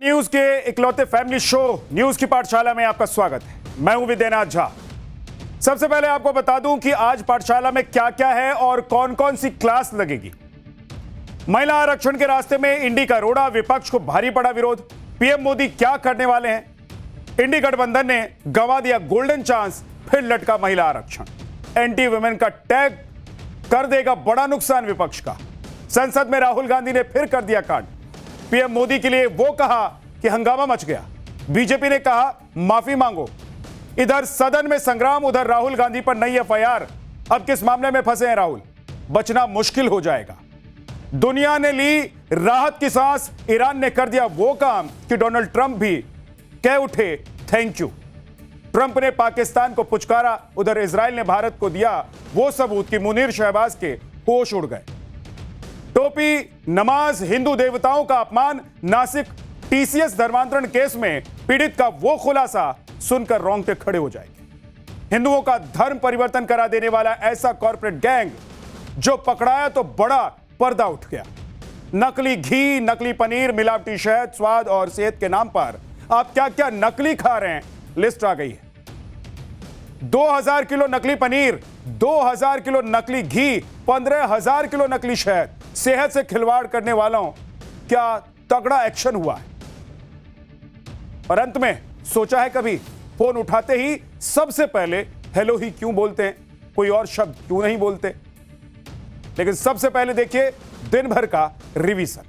News के इकलौते family show news की पाठशाला में आपका स्वागत है। मैं हूं विद्यानाथ झा। सबसे पहले आपको बता दूं कि आज पाठशाला में क्या क्या है और कौन कौन सी क्लास लगेगी। महिला आरक्षण के रास्ते में इंडी का रोड़ा, विपक्ष को भारी पड़ा विरोध। पीएम मोदी क्या करने वाले हैं? इंडी गठबंधन ने गंवा दिया गोल्डन चांस, फिर लटका महिला आरक्षण। एंटी वुमेन का टैग कर देगा बड़ा नुकसान विपक्ष का। संसद में राहुल गांधी ने फिर कर दिया कांड। पीएम मोदी के लिए वो कहा कि हंगामा मच गया, बीजेपी ने कहा माफी मांगो। इधर सदन में संग्राम, उधर राहुल गांधी पर नई एफआईआर। अब किस मामले में फंसे हैं राहुल? बचना मुश्किल हो जाएगा। दुनिया ने ली राहत की सांस, ईरान ने कर दिया वो काम कि डोनाल्ड ट्रंप भी कह उठे थैंक यू। ट्रंप ने पाकिस्तान को पुचकारा, उधर इजराइल ने भारत को दिया वो सबूत कि मुनीर शहबाज के होश उड़ गए। टोपी, नमाज, हिंदू देवताओं का अपमान, नासिक टीसीएस धर्मांतरण केस में पीड़ित का वो खुलासा सुनकर रोंगटे खड़े हो जाएंगे। हिंदुओं का धर्म परिवर्तन करा देने वाला ऐसा कॉर्पोरेट गैंग जो पकड़ाया तो बड़ा पर्दा उठ गया। नकली घी, नकली पनीर, मिलावटी शहद, स्वाद और सेहत के नाम पर आप क्या क्या नकली खा रहे हैं, लिस्ट आ गई है। 2000 किलो नकली पनीर, 2000 किलो नकली घी, 15,000 किलो नकली शहद। सेहत से खिलवाड़ करने वालों क्या तगड़ा एक्शन हुआ है। और अंत में सोचा है कभी फोन उठाते ही सबसे पहले हेलो ही क्यों बोलते हैं, कोई और शब्द क्यों नहीं बोलते? लेकिन सबसे पहले देखिए दिन भर का रिवीजन।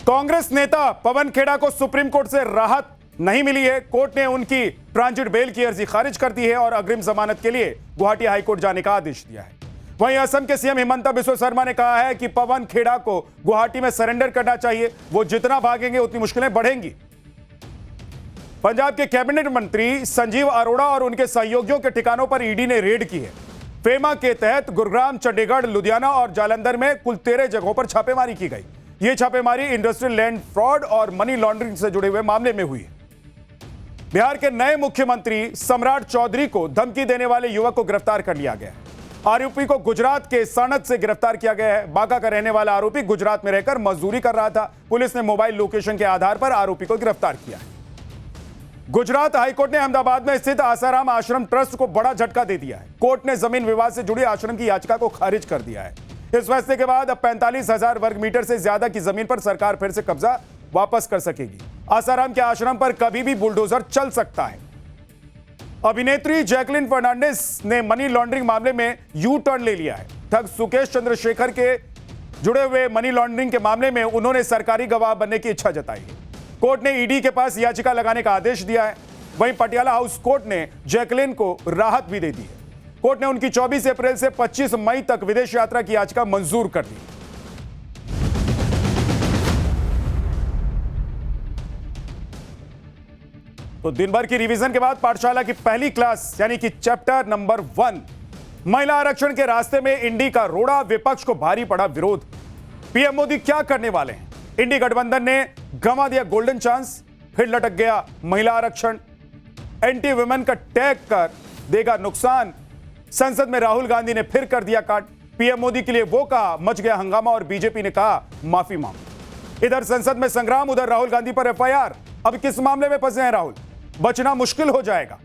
कांग्रेस नेता पवन खेड़ा को सुप्रीम कोर्ट से राहत नहीं मिली है। कोर्ट ने उनकी ट्रांजिट बेल की अर्जी खारिज कर दी है और अग्रिम जमानत के लिए गुवाहाटी हाईकोर्ट जाने का आदेश दिया है। वहीं असम के सीएम हिमंता बिस्वा शर्मा ने कहा है कि पवन खेड़ा को गुवाहाटी में सरेंडर करना चाहिए। वो जितना भागेंगे उतनी मुश्किलें बढ़ेंगी। पंजाब के कैबिनेट मंत्री संजीव अरोड़ा और उनके सहयोगियों के ठिकानों पर ईडी ने रेड की है। फेमा के तहत गुरुग्राम, चंडीगढ़, लुधियाना और जालंधर में कुल 13 जगहों पर छापेमारी की गई। यह छापेमारी इंडस्ट्रियल लैंड फ्रॉड और मनी लॉन्ड्रिंग से जुड़े हुए मामले में हुई है। बिहार के नए मुख्यमंत्री सम्राट चौधरी को धमकी देने वाले युवक को गिरफ्तार कर लिया गया है। आरोपी को गुजरात के सनत से गिरफ्तार किया गया है। बांका का रहने वाला आरोपी गुजरात में रहकर मजदूरी कर रहा था। पुलिस ने मोबाइल लोकेशन के आधार पर आरोपी को गिरफ्तार किया है। गुजरात हाईकोर्ट ने अहमदाबाद में स्थित आसाराम आश्रम ट्रस्ट को बड़ा झटका दे दिया है। कोर्ट ने जमीन विवाद से जुड़ी आश्रम की याचिका को खारिज कर दिया है। इस फैसले के बाद अब 45,000 वर्ग मीटर से ज्यादा की जमीन पर सरकार फिर से कब्जा वापस कर सकेगी। आसाराम के आश्रम पर कभी भी बुलडोजर चल सकता है। अभिनेत्री जैकलिन फर्नांडिस ने मनी लॉन्ड्रिंग मामले में यू टर्न ले लिया है। ठग सुकेश चंद्रशेखर के जुड़े हुए मनी लॉन्ड्रिंग के मामले में उन्होंने सरकारी गवाह बनने की इच्छा जताई है। कोर्ट ने ईडी के पास याचिका लगाने का आदेश दिया है। वहीं पटियाला हाउस कोर्ट ने जैकलिन को राहत भी दे दी है। कोर्ट ने उनकी 24 अप्रैल से 25 मई तक विदेश यात्रा की याचिका मंजूर कर दी। तो दिन भर की रिवीजन के बाद पाठशाला की पहली क्लास यानी कि चैप्टर नंबर 1, महिला आरक्षण के रास्ते में इंडी का रोड़ा, विपक्ष को भारी पड़ा विरोध। पीएम मोदी क्या करने वाले हैं? इंडी गठबंधन ने गंवा दिया गोल्डन चांस, फिर लटक गया महिला आरक्षण। एंटी वुमेन का टैग कर देगा नुकसान। संसद में राहुल गांधी ने फिर कर दिया काट। पीएम मोदी के लिए वो कहा मच गया हंगामा और बीजेपी ने कहा माफी मांगो। इधर संसद में संग्राम, उधर राहुल गांधी पर एफआईआर। अब किस मामले में फंसे हैं राहुल? बचना मुश्किल हो जाएगा।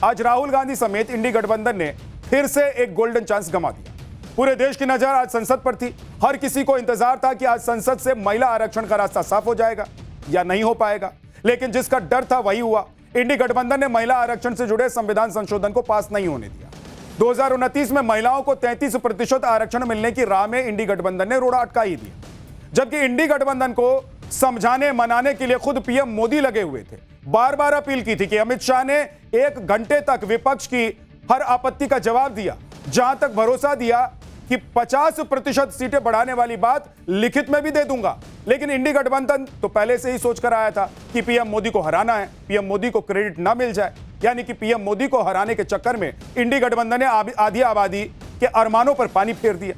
आज राहुल गांधी समेत इंडी गठबंधन ने फिर से एक गोल्डन चांस गंवा दिया। पूरे देश की नजर आज संसद पर थी। हर किसी को इंतजार था कि आज संसद से महिला आरक्षण का रास्ता साफ हो जाएगा या नहीं हो पाएगा, लेकिन जिसका डर था वही हुआ। इंडी गठबंधन ने महिला आरक्षण से जुड़े संविधान संशोधन को पास नहीं होने दिया। 2029 में महिलाओं को 33% आरक्षण मिलने की राह में इंडी गठबंधन ने रोड़ा अटका ही दिया, जबकि इंडी गठबंधन को समझाने मनाने के लिए खुद पीएम मोदी लगे हुए थे। बार बार अपील की थी कि अमित शाह ने 1 घंटे तक विपक्ष की हर आपत्ति का जवाब दिया, जहां तक भरोसा दिया कि 50% सीटें बढ़ाने वाली बात लिखित में भी दे दूंगा। लेकिन इंडी गठबंधन तो पहले से ही सोचकर आया था कि पीएम मोदी को हराना है, पीएम मोदी को क्रेडिट ना मिल जाए, यानी कि पीएम मोदी को हराने के चक्कर में इंडी गठबंधन ने आधी आबादी के अरमानों पर पानी फेर दिया।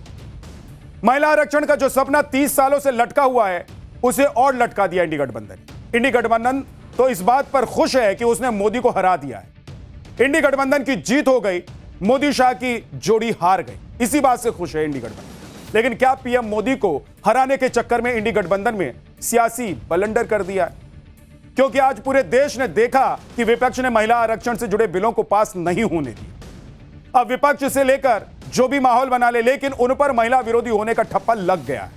महिला आरक्षण का जो सपना 30 सालों से लटका हुआ है, उसे और लटका दिया इंडी गठबंधन। इंडी गठबंधन तो इस बात पर खुश है कि उसने मोदी को हरा दिया है। इंडी गठबंधन की जीत हो गई, मोदी शाह की जोड़ी हार गई। इसी बात से खुश है इंडी गठबंधन। लेकिन क्या पीएम मोदी को हराने के चक्कर में इंडी गठबंधन में सियासी बलंडर कर दिया है? क्योंकि आज पूरे देश ने देखा कि विपक्ष ने महिला आरक्षण से जुड़े बिलों को पास नहीं होने दिया। अब विपक्ष से लेकर जो भी माहौल बना ले, लेकिन उन पर महिला विरोधी होने का ठप्पा लग गया है।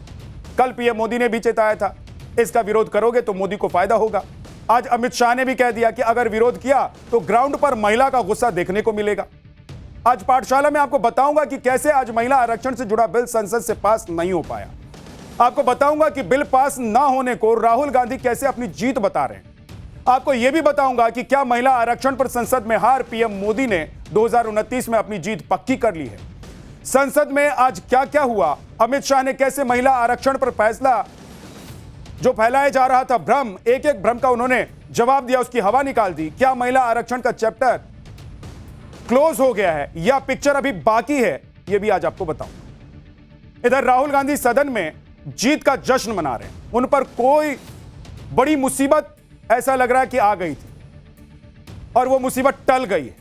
कल पीएम मोदी ने भी चेताया था, इसका विरोध करोगे तो मोदी को फायदा होगा। आज अमित शाह ने भी कह दिया कि अगर विरोध किया तो ग्राउंड पर महिला का गुस्सा देखने को मिलेगा। आज पाठशाला में आपको बताऊंगा कि कैसे आज महिला आरक्षण से जुड़ा बिल संसद से पास नहीं हो पाया। आपको बताऊंगा कि बिल पास ना होने को राहुल गांधी कैसे अपनी जीत बता रहे हैं। आपको यह भी बताऊंगा कि क्या महिला आरक्षण पर संसद में हार पीएम मोदी ने 2029 में अपनी जीत पक्की कर ली है। संसद में आज क्या क्या हुआ, अमित शाह ने कैसे महिला आरक्षण पर फैसला जो फैलाया जा रहा था भ्रम, एक एक भ्रम का उन्होंने जवाब दिया, उसकी हवा निकाल दी। क्या महिला आरक्षण का चैप्टर क्लोज हो गया है या पिक्चर अभी बाकी है, यह भी आज आपको बताऊंगा। इधर राहुल गांधी सदन में जीत का जश्न मना रहे हैं। उन पर कोई बड़ी मुसीबत ऐसा लग रहा है कि आ गई थी और वो मुसीबत टल गई है,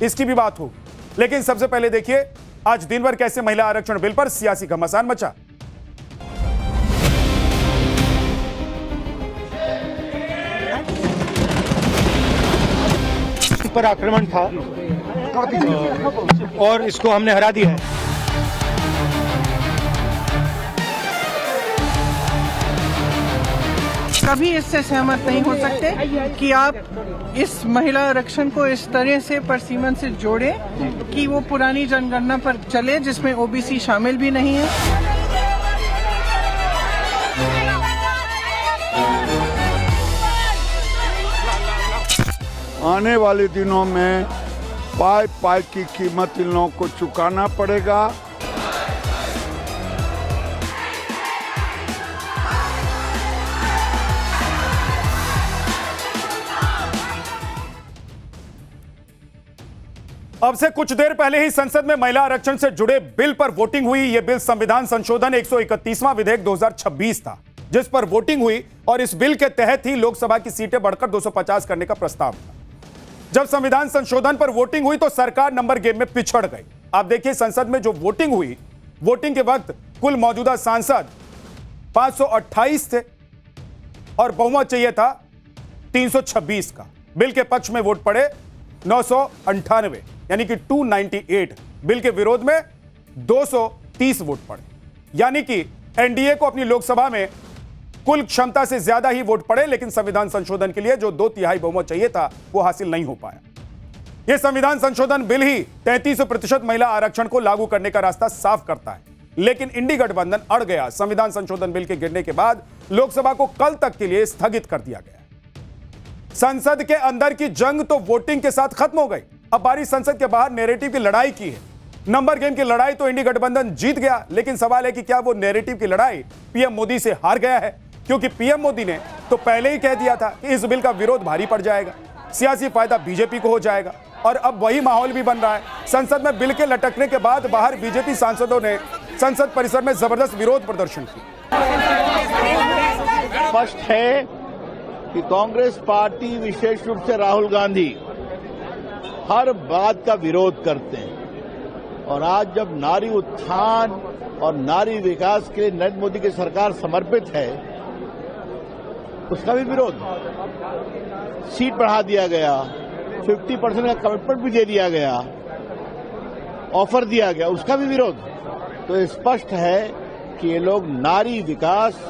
इसकी भी बात होगी। लेकिन सबसे पहले देखिए आज दिन भर कैसे महिला आरक्षण बिल पर सियासी घमासान मचा। पर आक्रमण था और इसको हमने हरा दिया है। कभी इससे सहमत नहीं हो सकते कि आप इस महिला आरक्षण को इस तरह से परसीमन से जोड़ें कि वो पुरानी जनगणना पर चले जिसमें ओबीसी शामिल भी नहीं है। आने वाले दिनों में पाई पाई की कीमत इन लोगों को चुकाना पड़ेगा। अब से कुछ देर पहले ही संसद में महिला आरक्षण से जुड़े बिल पर वोटिंग हुई। यह बिल संविधान संशोधन 131वां विधेयक 2026 था जिस पर वोटिंग हुई और इस बिल के तहत ही लोकसभा की सीटें बढ़कर 250 करने का प्रस्ताव था। जब संविधान संशोधन पर वोटिंग हुई तो सरकार नंबर गेम में पिछड़ गई। आप देखिए संसद में जो वोटिंग हुई, वोटिंग के वक्त कुल मौजूदा सांसद 528 थे और बहुमत चाहिए था 326 का। बिल के पक्ष में वोट पड़े 998 यानी कि 298। बिल के विरोध में 230 वोट पड़े, यानी कि एनडीए को अपनी लोकसभा में कुल क्षमता से ज्यादा ही वोट पड़े, लेकिन संविधान संशोधन के लिए जो 2/3 बहुमत चाहिए था वो हासिल नहीं हो पाया। यह संविधान संशोधन बिल ही 33% महिला आरक्षण को लागू करने का रास्ता साफ करता है, लेकिन इंडी गठबंधन अड़ गया। संविधान संशोधन बिल के गिरने के बाद लोकसभा को कल तक के लिए स्थगित कर दिया गया। संसद के अंदर की जंग तो वोटिंग के साथ खत्म हो गई। अब बारी संसद के बाहर नैरेटिव की लड़ाई की है। नंबर गेम की लड़ाई तो इंडी गठबंधन जीत गया, लेकिन सवाल है कि क्या वो नैरेटिव की लड़ाई पीएम मोदी से हार गया है? क्योंकि पीएम मोदी ने तो पहले ही कह दिया था कि इस बिल का विरोध भारी पड़ जाएगा, सियासी फायदा बीजेपी को हो जाएगा, और अब वही माहौल भी बन रहा है। संसद में बिल के लटकने के बाद बाहर बीजेपी सांसदों ने संसद परिसर में जबरदस्त विरोध प्रदर्शन किया। स्पष्ट है कि कांग्रेस पार्टी, विशेष रूप से राहुल गांधी, हर बात का विरोध करते हैं। और आज जब नारी उत्थान और नारी विकास के लिए नरेंद्र मोदी की सरकार समर्पित है, उसका भी विरोध। सीट बढ़ा दिया गया, 50% का कमिटमेंट भी दे दिया गया, ऑफर दिया गया, उसका भी विरोध। तो स्पष्ट है कि ये लोग नारी विकास,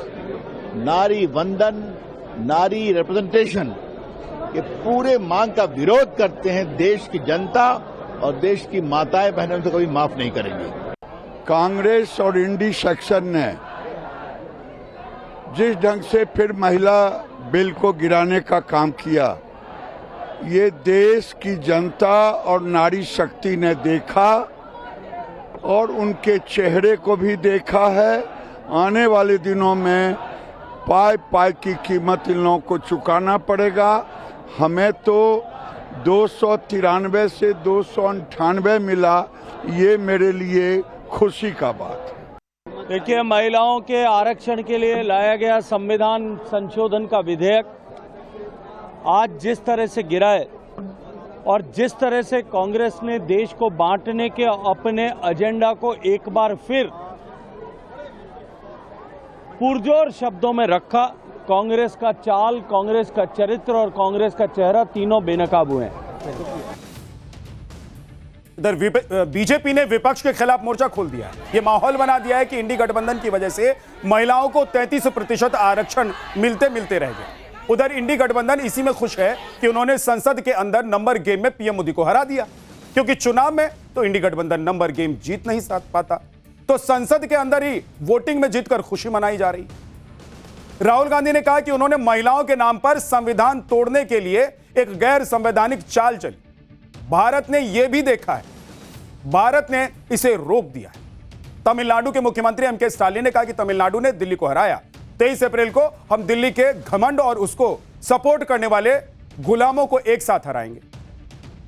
नारी वंदन, नारी रिप्रेजेंटेशन के पूरे मांग का विरोध करते हैं। देश की जनता और देश की माताएं बहनें उनको कभी माफ नहीं करेंगी। कांग्रेस और इंडी सेक्शन ने जिस ढंग से फिर महिला बिल को गिराने का काम किया, ये देश की जनता और नारी शक्ति ने देखा और उनके चेहरे को भी देखा है। आने वाले दिनों में पाई पाई की कीमत इन लोगों को चुकाना पड़ेगा। हमें तो 293 से 298 मिला, ये मेरे लिए खुशी का बात है। देखिए, महिलाओं के आरक्षण के लिए लाया गया संविधान संशोधन का विधेयक आज जिस तरह से गिरा है और जिस तरह से कांग्रेस ने देश को बांटने के अपने एजेंडा को एक बार फिर पुरजोर शब्दों में रखा, कांग्रेस का चाल, कांग्रेस का चरित्र और कांग्रेस का चेहरा तीनों बेनकाबू हैं। इधर बीजेपी ने विपक्ष के खिलाफ मोर्चा खोल दिया है। ये माहौल बना दिया है कि इंडी गठबंधन की वजह से महिलाओं को 33% आरक्षण मिलते मिलते रह गए। उधर इंडी गठबंधन इसी में खुश है कि उन्होंने संसद के अंदर नंबर गेम में पीएम मोदी को हरा दिया, क्योंकि चुनाव में तो इंडी गठबंधन नंबर गेम जीत नहीं पाता, तो संसद के अंदर ही वोटिंग में जीतकर खुशी मनाई जा रही। राहुल गांधी ने कहा कि उन्होंने महिलाओं के नाम पर संविधान तोड़ने के लिए एक गैर संवैधानिक चाल चली। भारत ने यह भी देखा है, भारत ने इसे रोक दिया है। तमिलनाडु के मुख्यमंत्री एमके स्टालिन ने कहा कि तमिलनाडु ने दिल्ली को हराया। 23 अप्रैल को हम दिल्ली के घमंड और उसको सपोर्ट करने वाले गुलामों को एक साथ हराएंगे।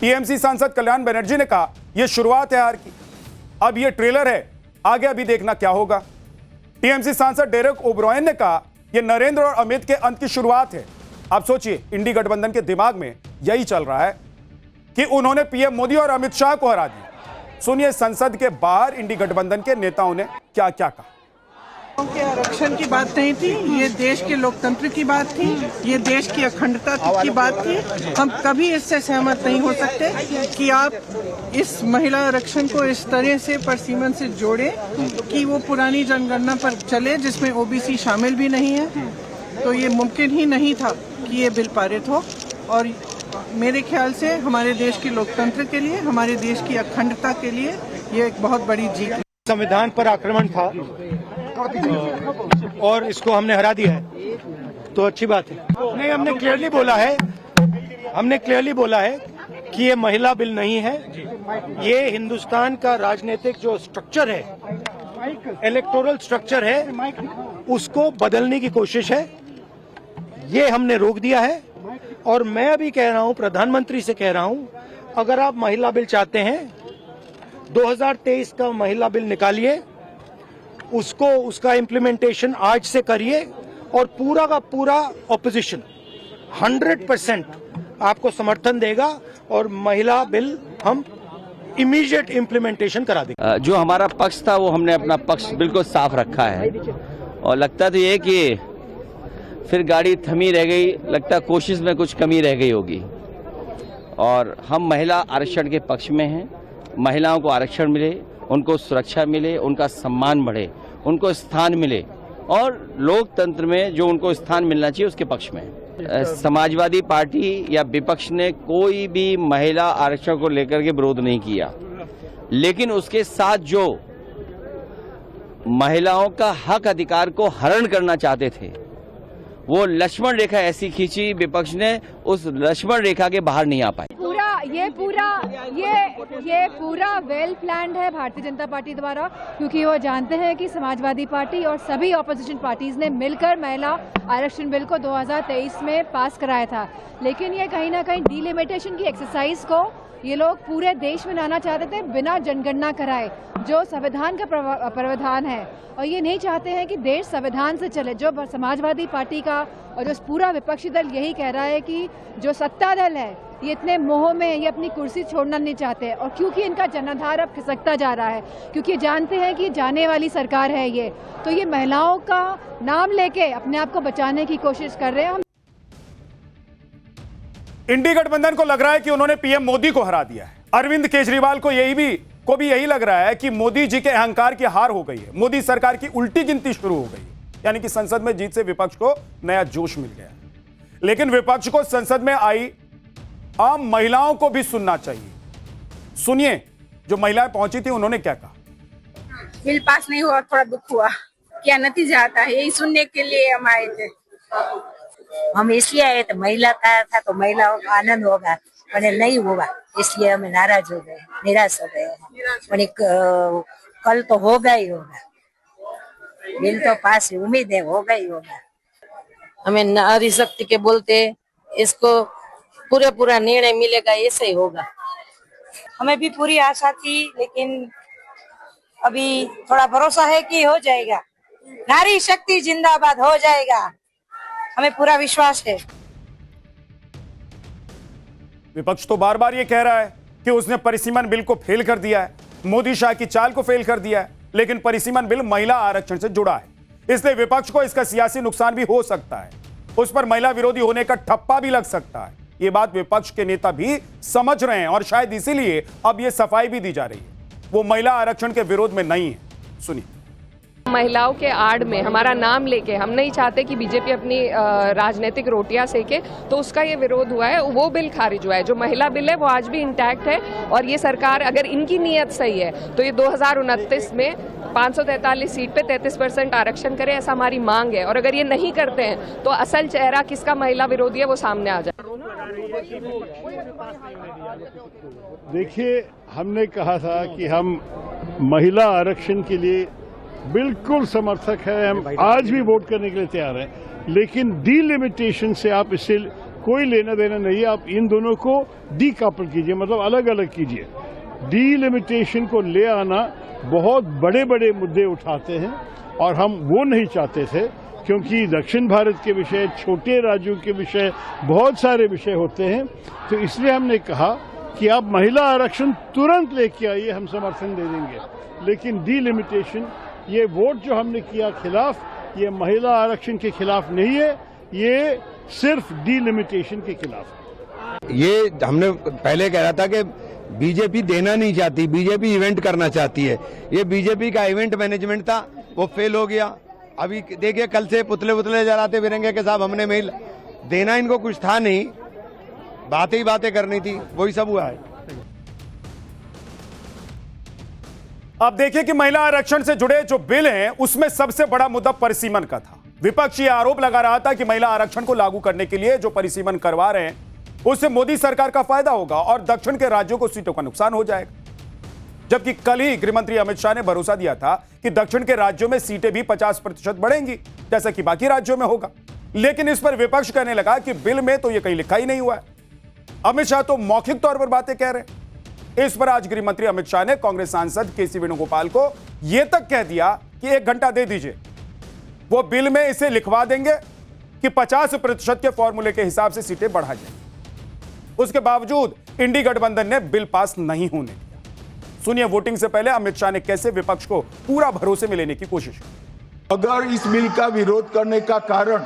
टीएमसी सांसद कल्याण बनर्जी ने कहा यह शुरुआत है हार की, अब यह ट्रेलर है, आगे अभी देखना क्या होगा। टीएमसी सांसद डेरेक ओब्रायन ने कहा यह नरेंद्र और अमित के अंत की शुरुआत है। आप सोचिए, इंडी गठबंधन के दिमाग में यही चल रहा है कि उन्होंने पीएम मोदी और अमित शाह को हरा दिया। सुनिए संसद के बाहर इंडी गठबंधन के नेताओं ने क्या क्या कहा। के आरक्षण की बात नहीं थी, ये देश के लोकतंत्र की बात थी, ये देश की अखंडता की बात थी। हम कभी इससे सहमत नहीं हो सकते कि आप इस महिला आरक्षण को इस तरह से परसीमन से जोड़ें कि वो पुरानी जनगणना पर चले जिसमें ओबीसी शामिल भी नहीं है। तो ये मुमकिन ही नहीं था कि ये बिल पारित हो, और मेरे ख्याल से हमारे देश के लोकतंत्र के लिए, हमारे देश की अखंडता के लिए ये एक बहुत बड़ी जीत है। संविधान पर आक्रमण था और इसको हमने हरा दिया है, तो अच्छी बात है। नहीं, हमने क्लियरली बोला है कि ये महिला बिल नहीं है। ये हिंदुस्तान का राजनीतिक जो स्ट्रक्चर है, इलेक्टोरल स्ट्रक्चर है, उसको बदलने की कोशिश है। ये हमने रोक दिया है। और मैं अभी कह रहा हूं, प्रधानमंत्री से कह रहा हूं, अगर आप महिला बिल चाहते हैं 2023 का महिला बिल निकालिए, उसका इम्प्लीमेंटेशन आज से करिए, और पूरा का पूरा ऑपोजिशन 100% आपको समर्थन देगा और महिला बिल हम इमीडिएट इम्प्लीमेंटेशन करा देंगे। जो हमारा पक्ष था वो हमने अपना पक्ष बिल्कुल साफ रखा है, और लगता तो ये कि फिर गाड़ी थमी रह गई, लगता कोशिश में कुछ कमी रह गई होगी। और हम महिला आरक्षण के पक्ष में हैं। महिलाओं को आरक्षण मिले, उनको सुरक्षा मिले, उनका सम्मान बढ़े, उनको स्थान मिले, और लोकतंत्र में जो उनको स्थान मिलना चाहिए उसके पक्ष में है। समाजवादी पार्टी या विपक्ष ने कोई भी महिला आरक्षण को लेकर के विरोध नहीं किया, लेकिन उसके साथ जो महिलाओं का हक अधिकार को हरण करना चाहते थे, वो लक्ष्मण रेखा ऐसी खींची विपक्ष ने, उस लक्ष्मण रेखा के बाहर नहीं आ पाए। ये पूरा वेल प्लान्ड है भारतीय जनता पार्टी द्वारा, क्योंकि वो जानते हैं कि समाजवादी पार्टी और सभी ऑपोजिशन पार्टीज ने मिलकर महिला आरक्षण बिल को 2023 में पास कराया था। लेकिन ये कहीं ना कहीं डिलिमिटेशन की एक्सरसाइज को ये लोग पूरे देश में लाना चाहते थे बिना जनगणना कराए, जो संविधान का प्रावधान है। और ये नहीं चाहते हैं कि देश संविधान से चले। जो समाजवादी पार्टी का और जो पूरा विपक्षी दल यही कह रहा है कि जो सत्ता दल है ये इतने मोह में, ये अपनी कुर्सी छोड़ना नहीं चाहते। और क्योंकि इनका जनाधार अब खिसकता जा रहा है, क्योंकि जानते हैं कि जाने वाली सरकार है ये, तो ये महिलाओं का नाम लेके अपने आप को बचाने की कोशिश कर रहे हैं। इंडी गठबंधन को लग रहा है कि उन्होंने पीएम मोदी को हरा दिया है। अरविंद केजरीवाल को यही लग रहा है कि मोदी जी के अहंकार की हार हो गई है, मोदी सरकार की उल्टी गिनती शुरू हो गई, यानी कि संसद में जीत से विपक्ष को नया जोश मिल गया। लेकिन विपक्ष को संसद में आई आम महिलाओं को भी सुनना चाहिए। सुनिए, जो महिलाएं पहुंची थी उन्होंने क्या कहा। बिल पास नहीं हुआ, थोड़ा दुख हुआ, क्या नतीजा आता है यही सुनने के लिए हम आए थे। हम इसलिए आए थे, महिला का था तो महिलाओं का आनंद होगा, पर नहीं हुआ, इसलिए हम नाराज हो गए, निराश हो गए। कल तो होगा ही होगा, बिल तो पास, उम्मीद है होगा ही होगा। हमें नारी शक्ति के बोलते इसको पूरा निर्णय मिलेगा, ऐसे ही होगा। हमें भी पूरी आशा थी, लेकिन अभी थोड़ा भरोसा है कि हो जाएगा। नारी शक्ति जिंदाबाद, हो जाएगा, हमें पूरा विश्वास है। विपक्ष तो बार बार यह कह रहा है कि उसने परिसीमन बिल को फेल कर दिया है, मोदी शाह की चाल को फेल कर दिया है, लेकिन परिसीमन बिल महिला आरक्षण से जुड़ा है, इसलिए विपक्ष को इसका सियासी नुकसान भी हो सकता है, उस पर महिला विरोधी होने का ठप्पा भी लग सकता है। ये बात विपक्ष के नेता भी समझ रहे हैं और शायद इसीलिए अब यह सफाई भी दी जा रही है। वो महिला आरक्षण के विरोध में नहीं है। सुनिए। महिलाओं के आड़ में हमारा नाम लेके हम नहीं चाहते कि बीजेपी अपनी राजनीतिक रोटियां सेके, तो उसका ये विरोध हुआ है, वो बिल खारिज हुआ है। जो महिला बिल है वो आज भी इंटैक्ट है और ये सरकार अगर इनकी नीयत सही है तो ये 2029 में 543 सीट पे 33% आरक्षण करे, ऐसा हमारी मांग है। और अगर ये नहीं करते हैं तो असल चेहरा किसका महिला विरोधी है वो सामने आ जाए। देखिए, हमने कहा था कि हम महिला आरक्षण के लिए बिल्कुल समर्थक है, हम आज भी वोट करने के लिए तैयार हैं, लेकिन डीलिमिटेशन से आप इससे कोई लेना देना नहीं है। आप इन दोनों को डीकपल कीजिए, मतलब अलग अलग कीजिए। डीलिमिटेशन को ले आना बहुत बड़े बड़े मुद्दे उठाते हैं और हम वो नहीं चाहते थे, क्योंकि दक्षिण भारत के विषय, छोटे राज्यों के विषय, बहुत सारे विषय होते हैं। तो इसलिए हमने कहा कि आप महिला आरक्षण तुरंत लेके आइए, हम समर्थन दे देंगे, लेकिन डीलिमिटेशन, ये वोट जो हमने किया खिलाफ, ये महिला आरक्षण के खिलाफ नहीं है, ये सिर्फ डीलिमिटेशन के खिलाफ। ये हमने पहले कह रहा था कि बीजेपी देना नहीं चाहती, बीजेपी इवेंट करना चाहती है। ये बीजेपी का इवेंट मैनेजमेंट था, वो फेल हो गया। अभी देखिए, कल से पुतले जलाते फिरेंगे कि साहब हमने मेल देना, इनको कुछ था नहीं, बातें ही बातें करनी थी, वही सब हुआ है। अब देखिए कि महिला आरक्षण से जुड़े जो बिल हैं उसमें सबसे बड़ा मुद्दा परिसीमन का था। विपक्ष ये आरोप लगा रहा था कि महिला आरक्षण को लागू करने के लिए जो परिसीमन करवा रहे हैं उससे मोदी सरकार का फायदा होगा और दक्षिण के राज्यों को सीटों का नुकसान हो जाएगा, जबकि कल ही गृहमंत्री अमित शाह ने भरोसा दिया था कि दक्षिण के राज्यों में सीटें भी 50% बढ़ेंगी जैसा कि बाकी राज्यों में होगा। लेकिन इस पर विपक्ष कहने लगा कि बिल में तो यह कहीं लिखा ही नहीं हुआ है। अमित शाह तो मौखिक तौर पर बातें कह रहे हैं। इस पर आज गृह मंत्री अमित शाह ने कांग्रेस सांसद केसी वेणुगोपाल को यह तक कह दिया कि 1 घंटा दे दीजिए, वो बिल में इसे लिखवा देंगे कि 50% के फॉर्मूले के हिसाब से सीटें बढ़ा जाएंगी। उसके बावजूद इंडी गठबंधन ने बिल पास नहीं होने दिया। सुनिए वोटिंग से पहले अमित शाह ने कैसे विपक्ष को पूरा भरोसे में लेने की कोशिश की। अगर इस बिल का विरोध करने का कारण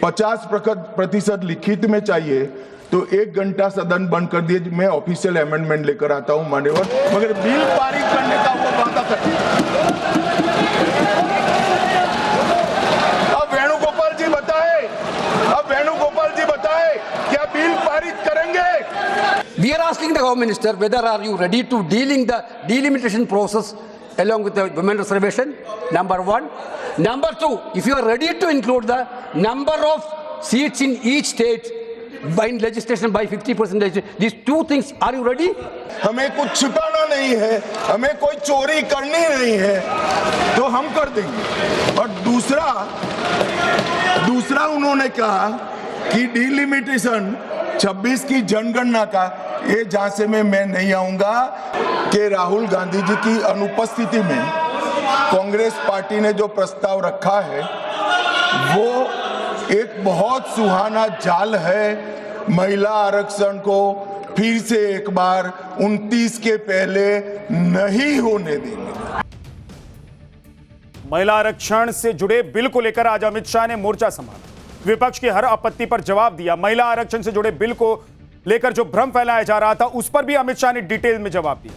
50% लिखित में चाहिए तो 1 घंटा सदन बंद कर दिए, मैं ऑफिशियल अमेंडमेंट लेकर आता हूं मान्यवर, मगर बिल पारित करने का वो वादा करते। अब वेणुगोपाल जी बताए, क्या बिल पारित करेंगे? We are asking the Home Minister whether are you ready to dealing the delimitation process along with the women reservation, number 1. Number 2, if you are ready to include the number of seats in each state by legislation by 50%, these 2 things, are you ready? हमें कुछ छिपाना नहीं है, हमें कोई चोरी करनी नहीं है, तो हम कर देंगे। और दूसरा उन्होंने कहा कि डिलिमिटेशन 26 की जनगणना का, ये झांसे में मैं नहीं आऊंगा कि राहुल गांधी जी की अनुपस्थिति में कांग्रेस पार्टी ने जो प्रस्ताव रखा है वो एक बहुत सुहाना जाल है। महिला आरक्षण को फिर से एक बार 29 के पहले नहीं होने देंगे। महिला आरक्षण से जुड़े बिल को लेकर आज अमित शाह ने मोर्चा संभाला, विपक्ष की हर आपत्ति पर जवाब दिया। महिला आरक्षण से जुड़े बिल को लेकर जो भ्रम फैलाया जा रहा था उस पर भी अमित शाह ने डिटेल में जवाब दिया।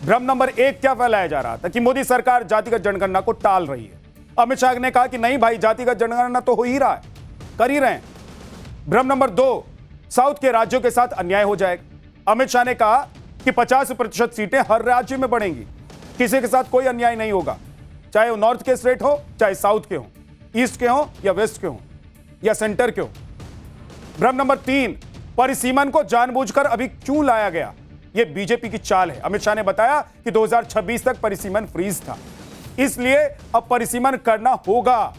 भ्रम नंबर 1 क्या फैलाया जा रहा था कि मोदी सरकार जातिगत जनगणना को टाल रही है। अमित शाह ने कहा कि नहीं भाई, जातिगत जनगणना तो हो ही रहा है, कर ही रहे हैं। भ्रम नंबर 2, साउथ के राज्यों के साथ अन्याय हो जाएगा। अमित शाह ने कहा कि 50% सीटें हर राज्य में बढ़ेंगी, किसी के साथ कोई अन्याय नहीं होगा, चाहे वो नॉर्थ के स्टेट हो, चाहे साउथ के हो, ईस्ट के हो या वेस्ट के हो या सेंटर के हो। भ्रम नंबर 3, परिसीमन को जानबूझकर अभी क्यों लाया गया, यह बीजेपी की चाल है। अमित शाह ने बताया कि 2026 तक परिसीमन फ्रीज था, इसलिए अब परिसीमन करना होगा।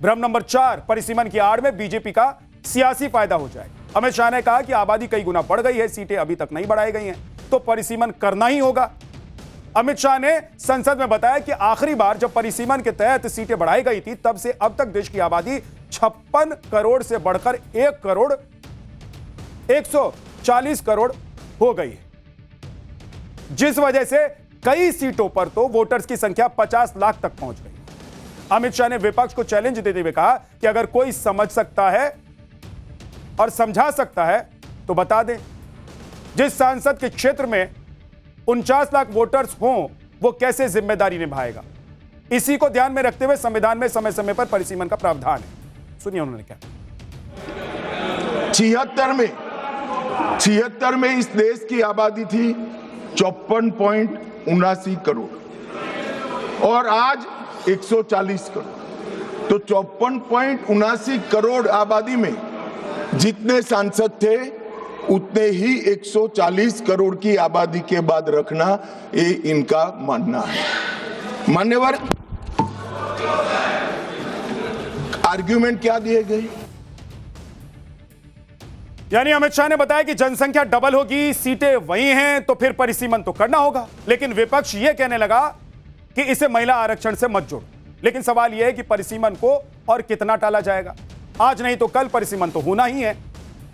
भ्रम नंबर 4, परिसीमन की आड़ में बीजेपी का सियासी फायदा हो जाए। अमित शाह ने कहा कि आबादी कई गुना बढ़ गई है, सीटें अभी तक नहीं बढ़ाई गई हैं, तो परिसीमन करना ही होगा। अमित शाह ने संसद में बताया कि आखिरी बार जब परिसीमन के तहत सीटें बढ़ाई गई थी तब से अब तक देश की आबादी 56 करोड़ से बढ़कर 1 करोड़ 140 करोड़ हो गई है, जिस वजह से कई सीटों पर तो वोटर्स की संख्या 50 लाख तक पहुंच गई। अमित शाह ने विपक्ष को चैलेंज देते हुए कहा कि अगर कोई समझ सकता है और समझा सकता है तो बता दें। जिस सांसद के क्षेत्र में 49 लाख वोटर्स हों वो कैसे जिम्मेदारी निभाएगा। इसी को ध्यान में रखते हुए संविधान में समय समय पर परिसीमन का प्रावधान है। सुनिए उन्होंने क्या। 76 में इस देश की आबादी थी 54.79 करोड़ और आज 140 करोड़। तो 54.79 करोड़ आबादी में जितने सांसद थे उतने ही 140 करोड़ की आबादी के बाद रखना ये इनका मानना है। मान्यवर, आर्ग्यूमेंट क्या दिए गए? यानी अमित शाह ने बताया कि जनसंख्या डबल होगी, सीटें वही हैं, तो फिर परिसीमन तो करना होगा। लेकिन विपक्ष यह कहने लगा कि इसे महिला आरक्षण से मत जोड़ो। लेकिन सवाल यह है कि परिसीमन को और कितना टाला जाएगा। आज नहीं तो कल परिसीमन तो होना ही है।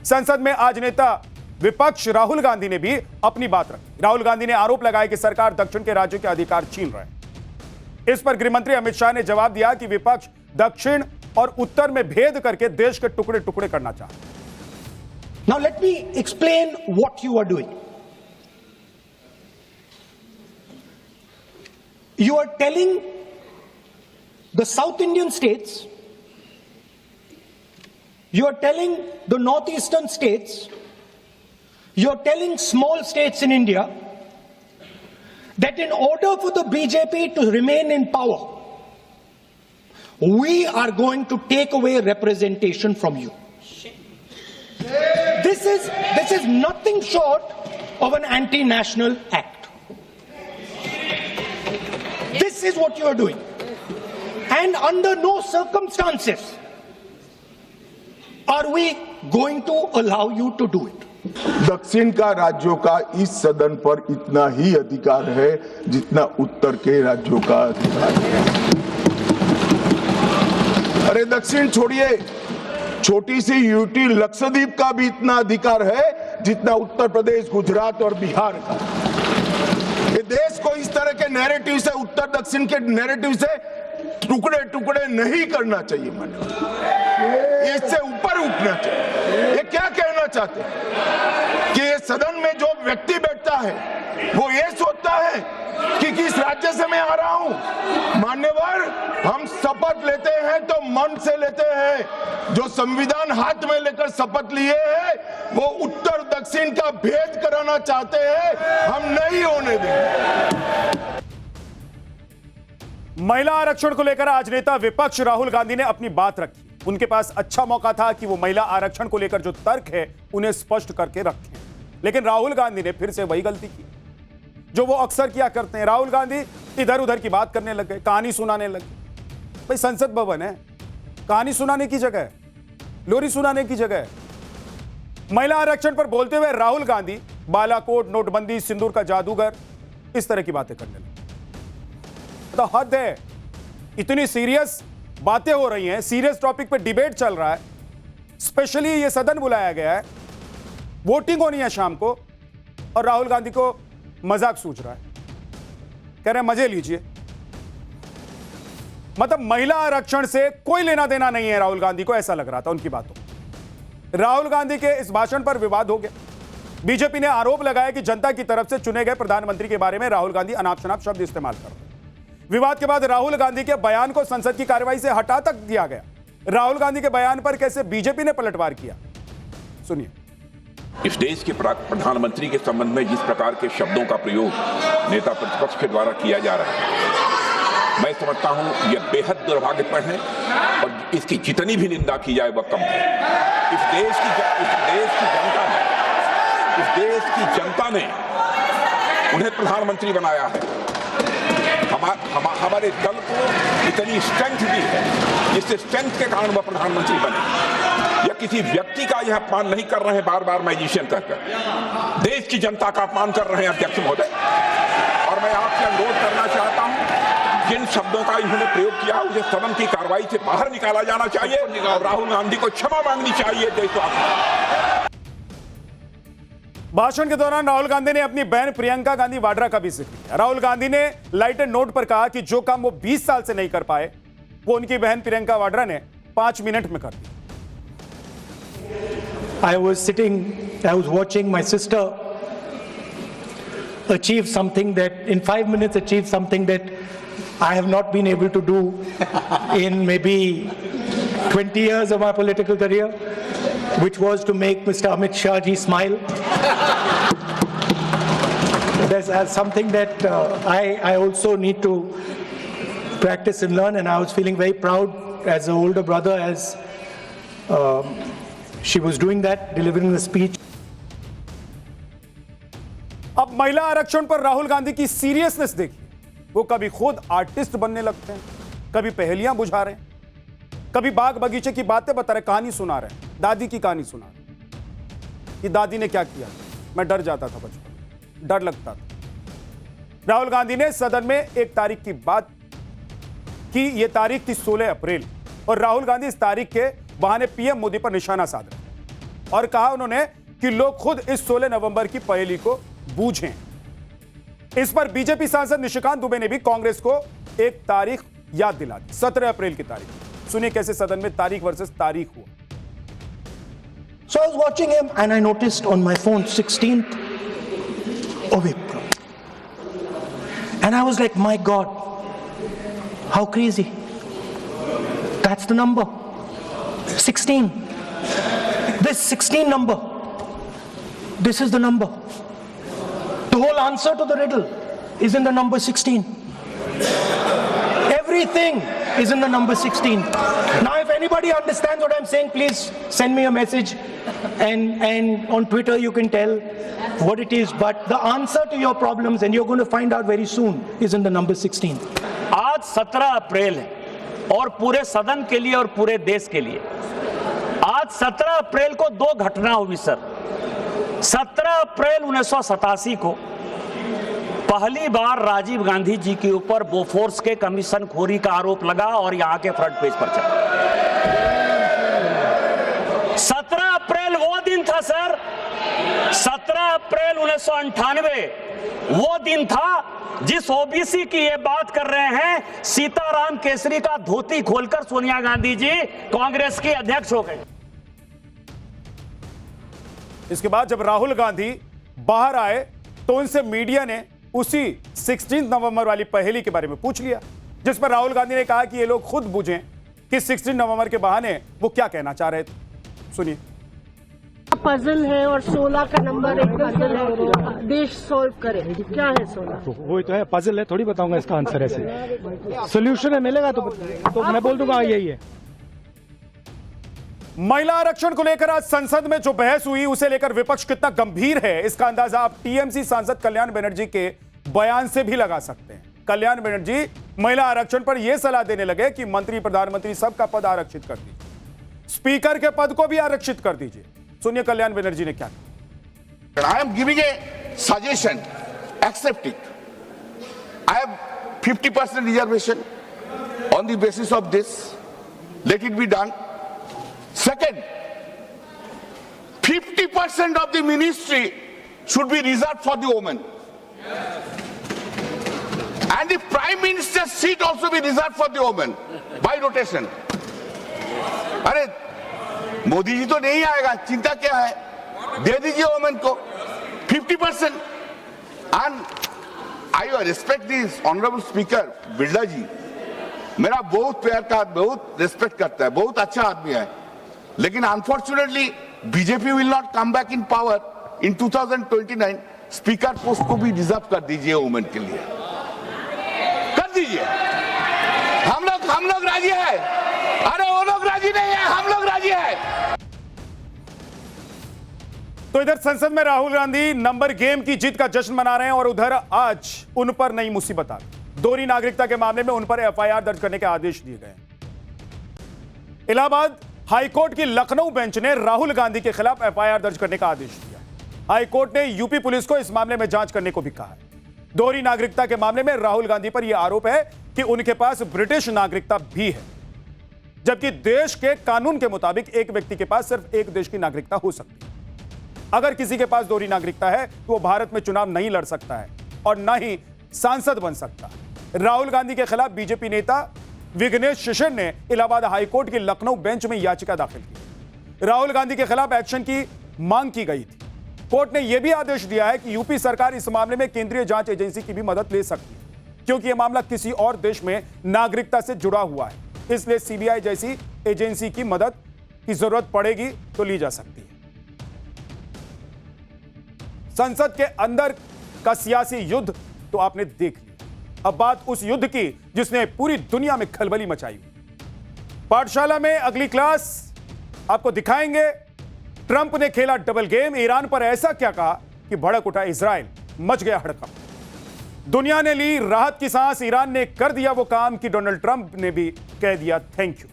संसद में आज नेता विपक्ष राहुल गांधी ने भी अपनी बात रखी। राहुल गांधी ने आरोप लगाया कि सरकार दक्षिण के राज्यों के अधिकार छीन रहे हैं। इस पर गृहमंत्री अमित शाह ने जवाब दिया कि विपक्ष दक्षिण और उत्तर में भेद करके देश के टुकड़े टुकड़े करना चाहता है। Now let me explain what you are doing. You are telling the South Indian states, you are telling the northeastern states, you are telling small states in India that in order for the BJP to remain in power, we are going to take away representation from you. This is nothing short of an anti-national act. This is what you are doing. And under no circumstances are we going to allow you to do it. दक्षिण का राज्यों का इस सदन पर इतना ही अधिकार है जितना उत्तर के राज्यों का अधिकार है। अरे दक्षिण छोड़िए, छोटी सी यूटी लक्षद्वीप का भी इतना अधिकार है जितना उत्तर प्रदेश, गुजरात और बिहार का। ये देश को इस तरह के नैरेटिव से, उत्तर दक्षिण के नैरेटिव से टुकड़े टुकड़े नहीं करना चाहिए। मन इससे ऊपर उठना चाहिए। ये क्या कहना चाहते हैं कि ये सदन में जो व्यक्ति बैठता है वो ये सोचता है कि किस राज्य से मैं आ रहा हूं। मान्यवर, हम शपथ लेते हैं तो मन से लेते हैं। जो संविधान हाथ में लेकर शपथ लिए हैं वो उत्तर दक्षिण का भेद कराना चाहते हैं, हम नहीं होने देंगे। महिला आरक्षण को लेकर आज नेता विपक्ष राहुल गांधी ने अपनी बात रखी। उनके पास अच्छा मौका था कि वो महिला आरक्षण को लेकर जो तर्क है उन्हें स्पष्ट करके रखें, लेकिन राहुल गांधी ने फिर से वही गलती की जो वो अक्सर किया करते हैं। राहुल गांधी इधर उधर की बात करने लग गए, कहानी सुनाने लगे। भाई संसद भवन है, कहानी सुनाने की जगह है, लोरी सुनाने की जगह है। महिला आरक्षण पर बोलते हुए राहुल गांधी बालाकोट, नोटबंदी, सिंदूर का जादूगर, इस तरह की बातें करने लगे। तो हद है, इतनी सीरियस बातें हो रही हैं, सीरियस टॉपिक पे डिबेट चल रहा है, स्पेशली ये सदन बुलाया गया है, वोटिंग होनी है शाम को, और राहुल गांधी को मजाक सूझ रहा है। कह रहे हैं मजे लीजिए। मतलब महिला आरक्षण से कोई लेना देना नहीं है राहुल गांधी को, ऐसा लग रहा था उनकी बातों। राहुल गांधी के इस भाषण पर विवाद हो गया। बीजेपी ने आरोप लगाया कि जनता की तरफ से चुने गए प्रधानमंत्री के बारे में राहुल गांधी अनाप शनाप शब्द इस्तेमाल कर रहे। विवाद के बाद राहुल गांधी के बयान को संसद की कार्रवाई से हटा तक दिया गया। राहुल गांधी के बयान पर कैसे बीजेपी ने पलटवार किया, सुनिए। इस देश के प्रधानमंत्री के संबंध में जिस प्रकार के शब्दों का प्रयोग नेता प्रतिपक्ष के द्वारा किया जा रहा है, मैं समझता हूं यह बेहद दुर्भाग्यपूर्ण है और इसकी जितनी भी निंदा की जाए वह कम है। इस देश की जनता ने उन्हें प्रधानमंत्री बनाया है। हमारे दल को इतनी स्ट्रेंथ दी है जिससे स्ट्रेंथ के कारण वह प्रधानमंत्री बने। या किसी व्यक्ति का यह अपमान नहीं कर रहे हैं बार बार मैजिशियन कहकर, देश की जनता का अपमान कर रहे हैं अध्यक्ष महोदय। और मैं आपसे अनुरोध करना चाहता हूं, जिन शब्दों का इन्होंने प्रयोग किया उसे सदन की कार्रवाई से बाहर निकाला जाना चाहिए और राहुल गांधी को क्षमा मांगनी चाहिए देशवासियों। भाषण के दौरान राहुल गांधी ने अपनी बहन प्रियंका गांधी वाड्रा का भी जिक्र किया। राहुल गांधी ने लाइट एंड नोट पर कहा कि जो काम वो 20 साल से नहीं कर पाए वो उनकी बहन प्रियंका वाड्रा ने 5 मिनट में कर दिया। I was watching my sister achieve something that in 5 minutes achieve something that I have not been able to do in maybe 20 years of my political career, which was to make Mr. Amit Shah ji smile. That's something that I also need to practice and learn, and I was feeling very proud as an older brother as she was doing that, delivering the speech. अब महिला आरक्षण पर राहुल गांधी की seriousness देखिए। वो कभी खुद artist बनने लगते हैं, कभी पहेलियां बुझा रहे हैं, कभी बाग बगीचे की बातें बता रहे, कहानी सुना रहे हैं, दादी की कहानी सुना रहे हैं कि दादी ने क्या किया। मैं डर जाता था बचपन में, डर लगता था। राहुल गांधी ने सदन में एक तारीख की बात की। यह तारीख थी 16 अप्रैल और राहुल गांधी इस तारीख के बहाने पीएम मोदी पर निशाना साध रहे और कहा उन्होंने कि लोग खुद इस 16 नवंबर की पहेली को बूझें। इस पर बीजेपी सांसद निशिकांत दुबे ने भी कांग्रेस को एक तारीख याद दिला दी, 17 अप्रैल की तारीख। सुनिए कैसे सदन में तारीख वर्सेस तारीख हुआ। So I was watching him and I noticed on my phone 16th of April. And I was like, my God, how crazy. That's the number. 16. This 16 number. This is the number. The whole answer to the riddle is in the number 16. Everything is in the number 16. Now, if anybody understands what I'm saying, please send me a message, and on Twitter you can tell what it is. But the answer to your problems, and you're going to find out very soon, is in the number 16. आज 17 अप्रैल है और पूरे सदन के लिए और पूरे देश के लिए आज 17 अप्रैल को दो घटना हुई सर। 17 अप्रैल 1987 को पहली बार राजीव गांधी जी के ऊपर बोफोर्स के कमीशन खोरी का आरोप लगा और यहां के फ्रंट पेज पर चला। 17 अप्रैल वो दिन था सर, 17 अप्रैल 1998 वो दिन था जिस ओबीसी की ये बात कर रहे हैं, सीताराम केसरी का धोती खोलकर सोनिया गांधी जी कांग्रेस की अध्यक्ष हो गए। इसके बाद जब राहुल गांधी बाहर आए तो उनसे मीडिया ने उसी 16 नवंबर वाली पहेली के बारे में पूछ लिया, जिस पर राहुल गांधी ने कहा कि ये लोग खुद बूझें कि 16 नवंबर के बहाने वो क्या कहना चाह रहे थे। सुनिए। पजल है और 16 का नंबर एक पजल है, देश सॉल्व करे। क्या है 16? तो वही तो है, पजल है, थोड़ी बताऊंगा इसका आंसर ऐसे। सोल्यूशन है, मिलेगा तो मैं बोल दूंगा यही है। महिला आरक्षण को लेकर आज संसद में जो बहस हुई उसे लेकर विपक्ष कितना गंभीर है, इसका अंदाजा आप टीएमसी सांसद कल्याण बनर्जी के बयान से भी लगा सकते हैं। कल्याण बनर्जी महिला आरक्षण पर यह सलाह देने लगे कि मंत्री प्रधानमंत्री सबका पद आरक्षित कर दीजिए, स्पीकर के पद को भी आरक्षित कर दीजिए। सुनिए कल्याण बनर्जी ने क्या कहा। I am giving a suggestion, accept it. I have 50% reservation on the basis of this. Let it be done. Second, 50% of the ministry should be reserved for the women. And the Prime Minister's seat also be reserved for the women by rotation. अरे मोदी जी तो नहीं आएगा, चिंता क्या है, दे दीजिए women को 50%. And I respect this honorable speaker Birla जी, मेरा बहुत प्यार का, बहुत रिस्पेक्ट करता है, बहुत अच्छा आदमी है, लेकिन unfortunately BJP will not come back in power in 2029. Speaker post को भी रिजर्व कर दीजिए वोमेन के लिए, कर दीजिए। हम लोग राजी है, अरे वो लोग राजी नहीं है, हम लोग राजी है। तो इधर संसद में राहुल गांधी नंबर गेम की जीत का जश्न मना रहे हैं और उधर आज उन पर नई मुसीबत आ गई। दोहरी नागरिकता के मामले में उन पर एफआईआर दर्ज करने के आदेश दिए गए। इलाहाबाद हाईकोर्ट की लखनऊ बेंच ने राहुल गांधी के खिलाफ एफआईआर दर्ज करने का आदेश दिया। हाईकोर्ट ने यूपी पुलिस को इस मामले में जांच करने को भी कहा है। दोहरी नागरिकता के मामले में राहुल गांधी पर यह आरोप है कि उनके पास ब्रिटिश नागरिकता भी है, जबकि देश के कानून के मुताबिक एक व्यक्ति के पास सिर्फ एक देश की नागरिकता हो सकती है। अगर किसी के पास दोहरी नागरिकता है तो वो भारत में चुनाव नहीं लड़ सकता है और ना ही सांसद बन सकता। राहुल गांधी के खिलाफ बीजेपी नेता विघ्नेश शिशिर ने इलाहाबाद हाईकोर्ट की लखनऊ बेंच में याचिका दाखिल की। राहुल गांधी के खिलाफ एक्शन की मांग की गई थी। कोर्ट ने यह भी आदेश दिया है कि यूपी सरकार इस मामले में केंद्रीय जांच एजेंसी की भी मदद ले सकती है, क्योंकि यह मामला किसी और देश में नागरिकता से जुड़ा हुआ है। इसलिए सीबीआई जैसी एजेंसी की मदद की जरूरत पड़ेगी तो ली जा सकती है। संसद के अंदर का सियासी युद्ध तो आपने देख लिया। अब बात उस युद्ध की जिसने पूरी दुनिया में खलबली मचाई। पाठशाला में अगली क्लास आपको दिखाएंगे। ट्रंप ने खेला डबल गेम। ईरान पर ऐसा क्या कहा कि भड़क उठा इजराइल, मच गया हड़कंप। दुनिया ने ली राहत की सांस। ईरान ने कर दिया वो काम कि डोनाल्ड ट्रंप ने भी कह दिया थैंक यू।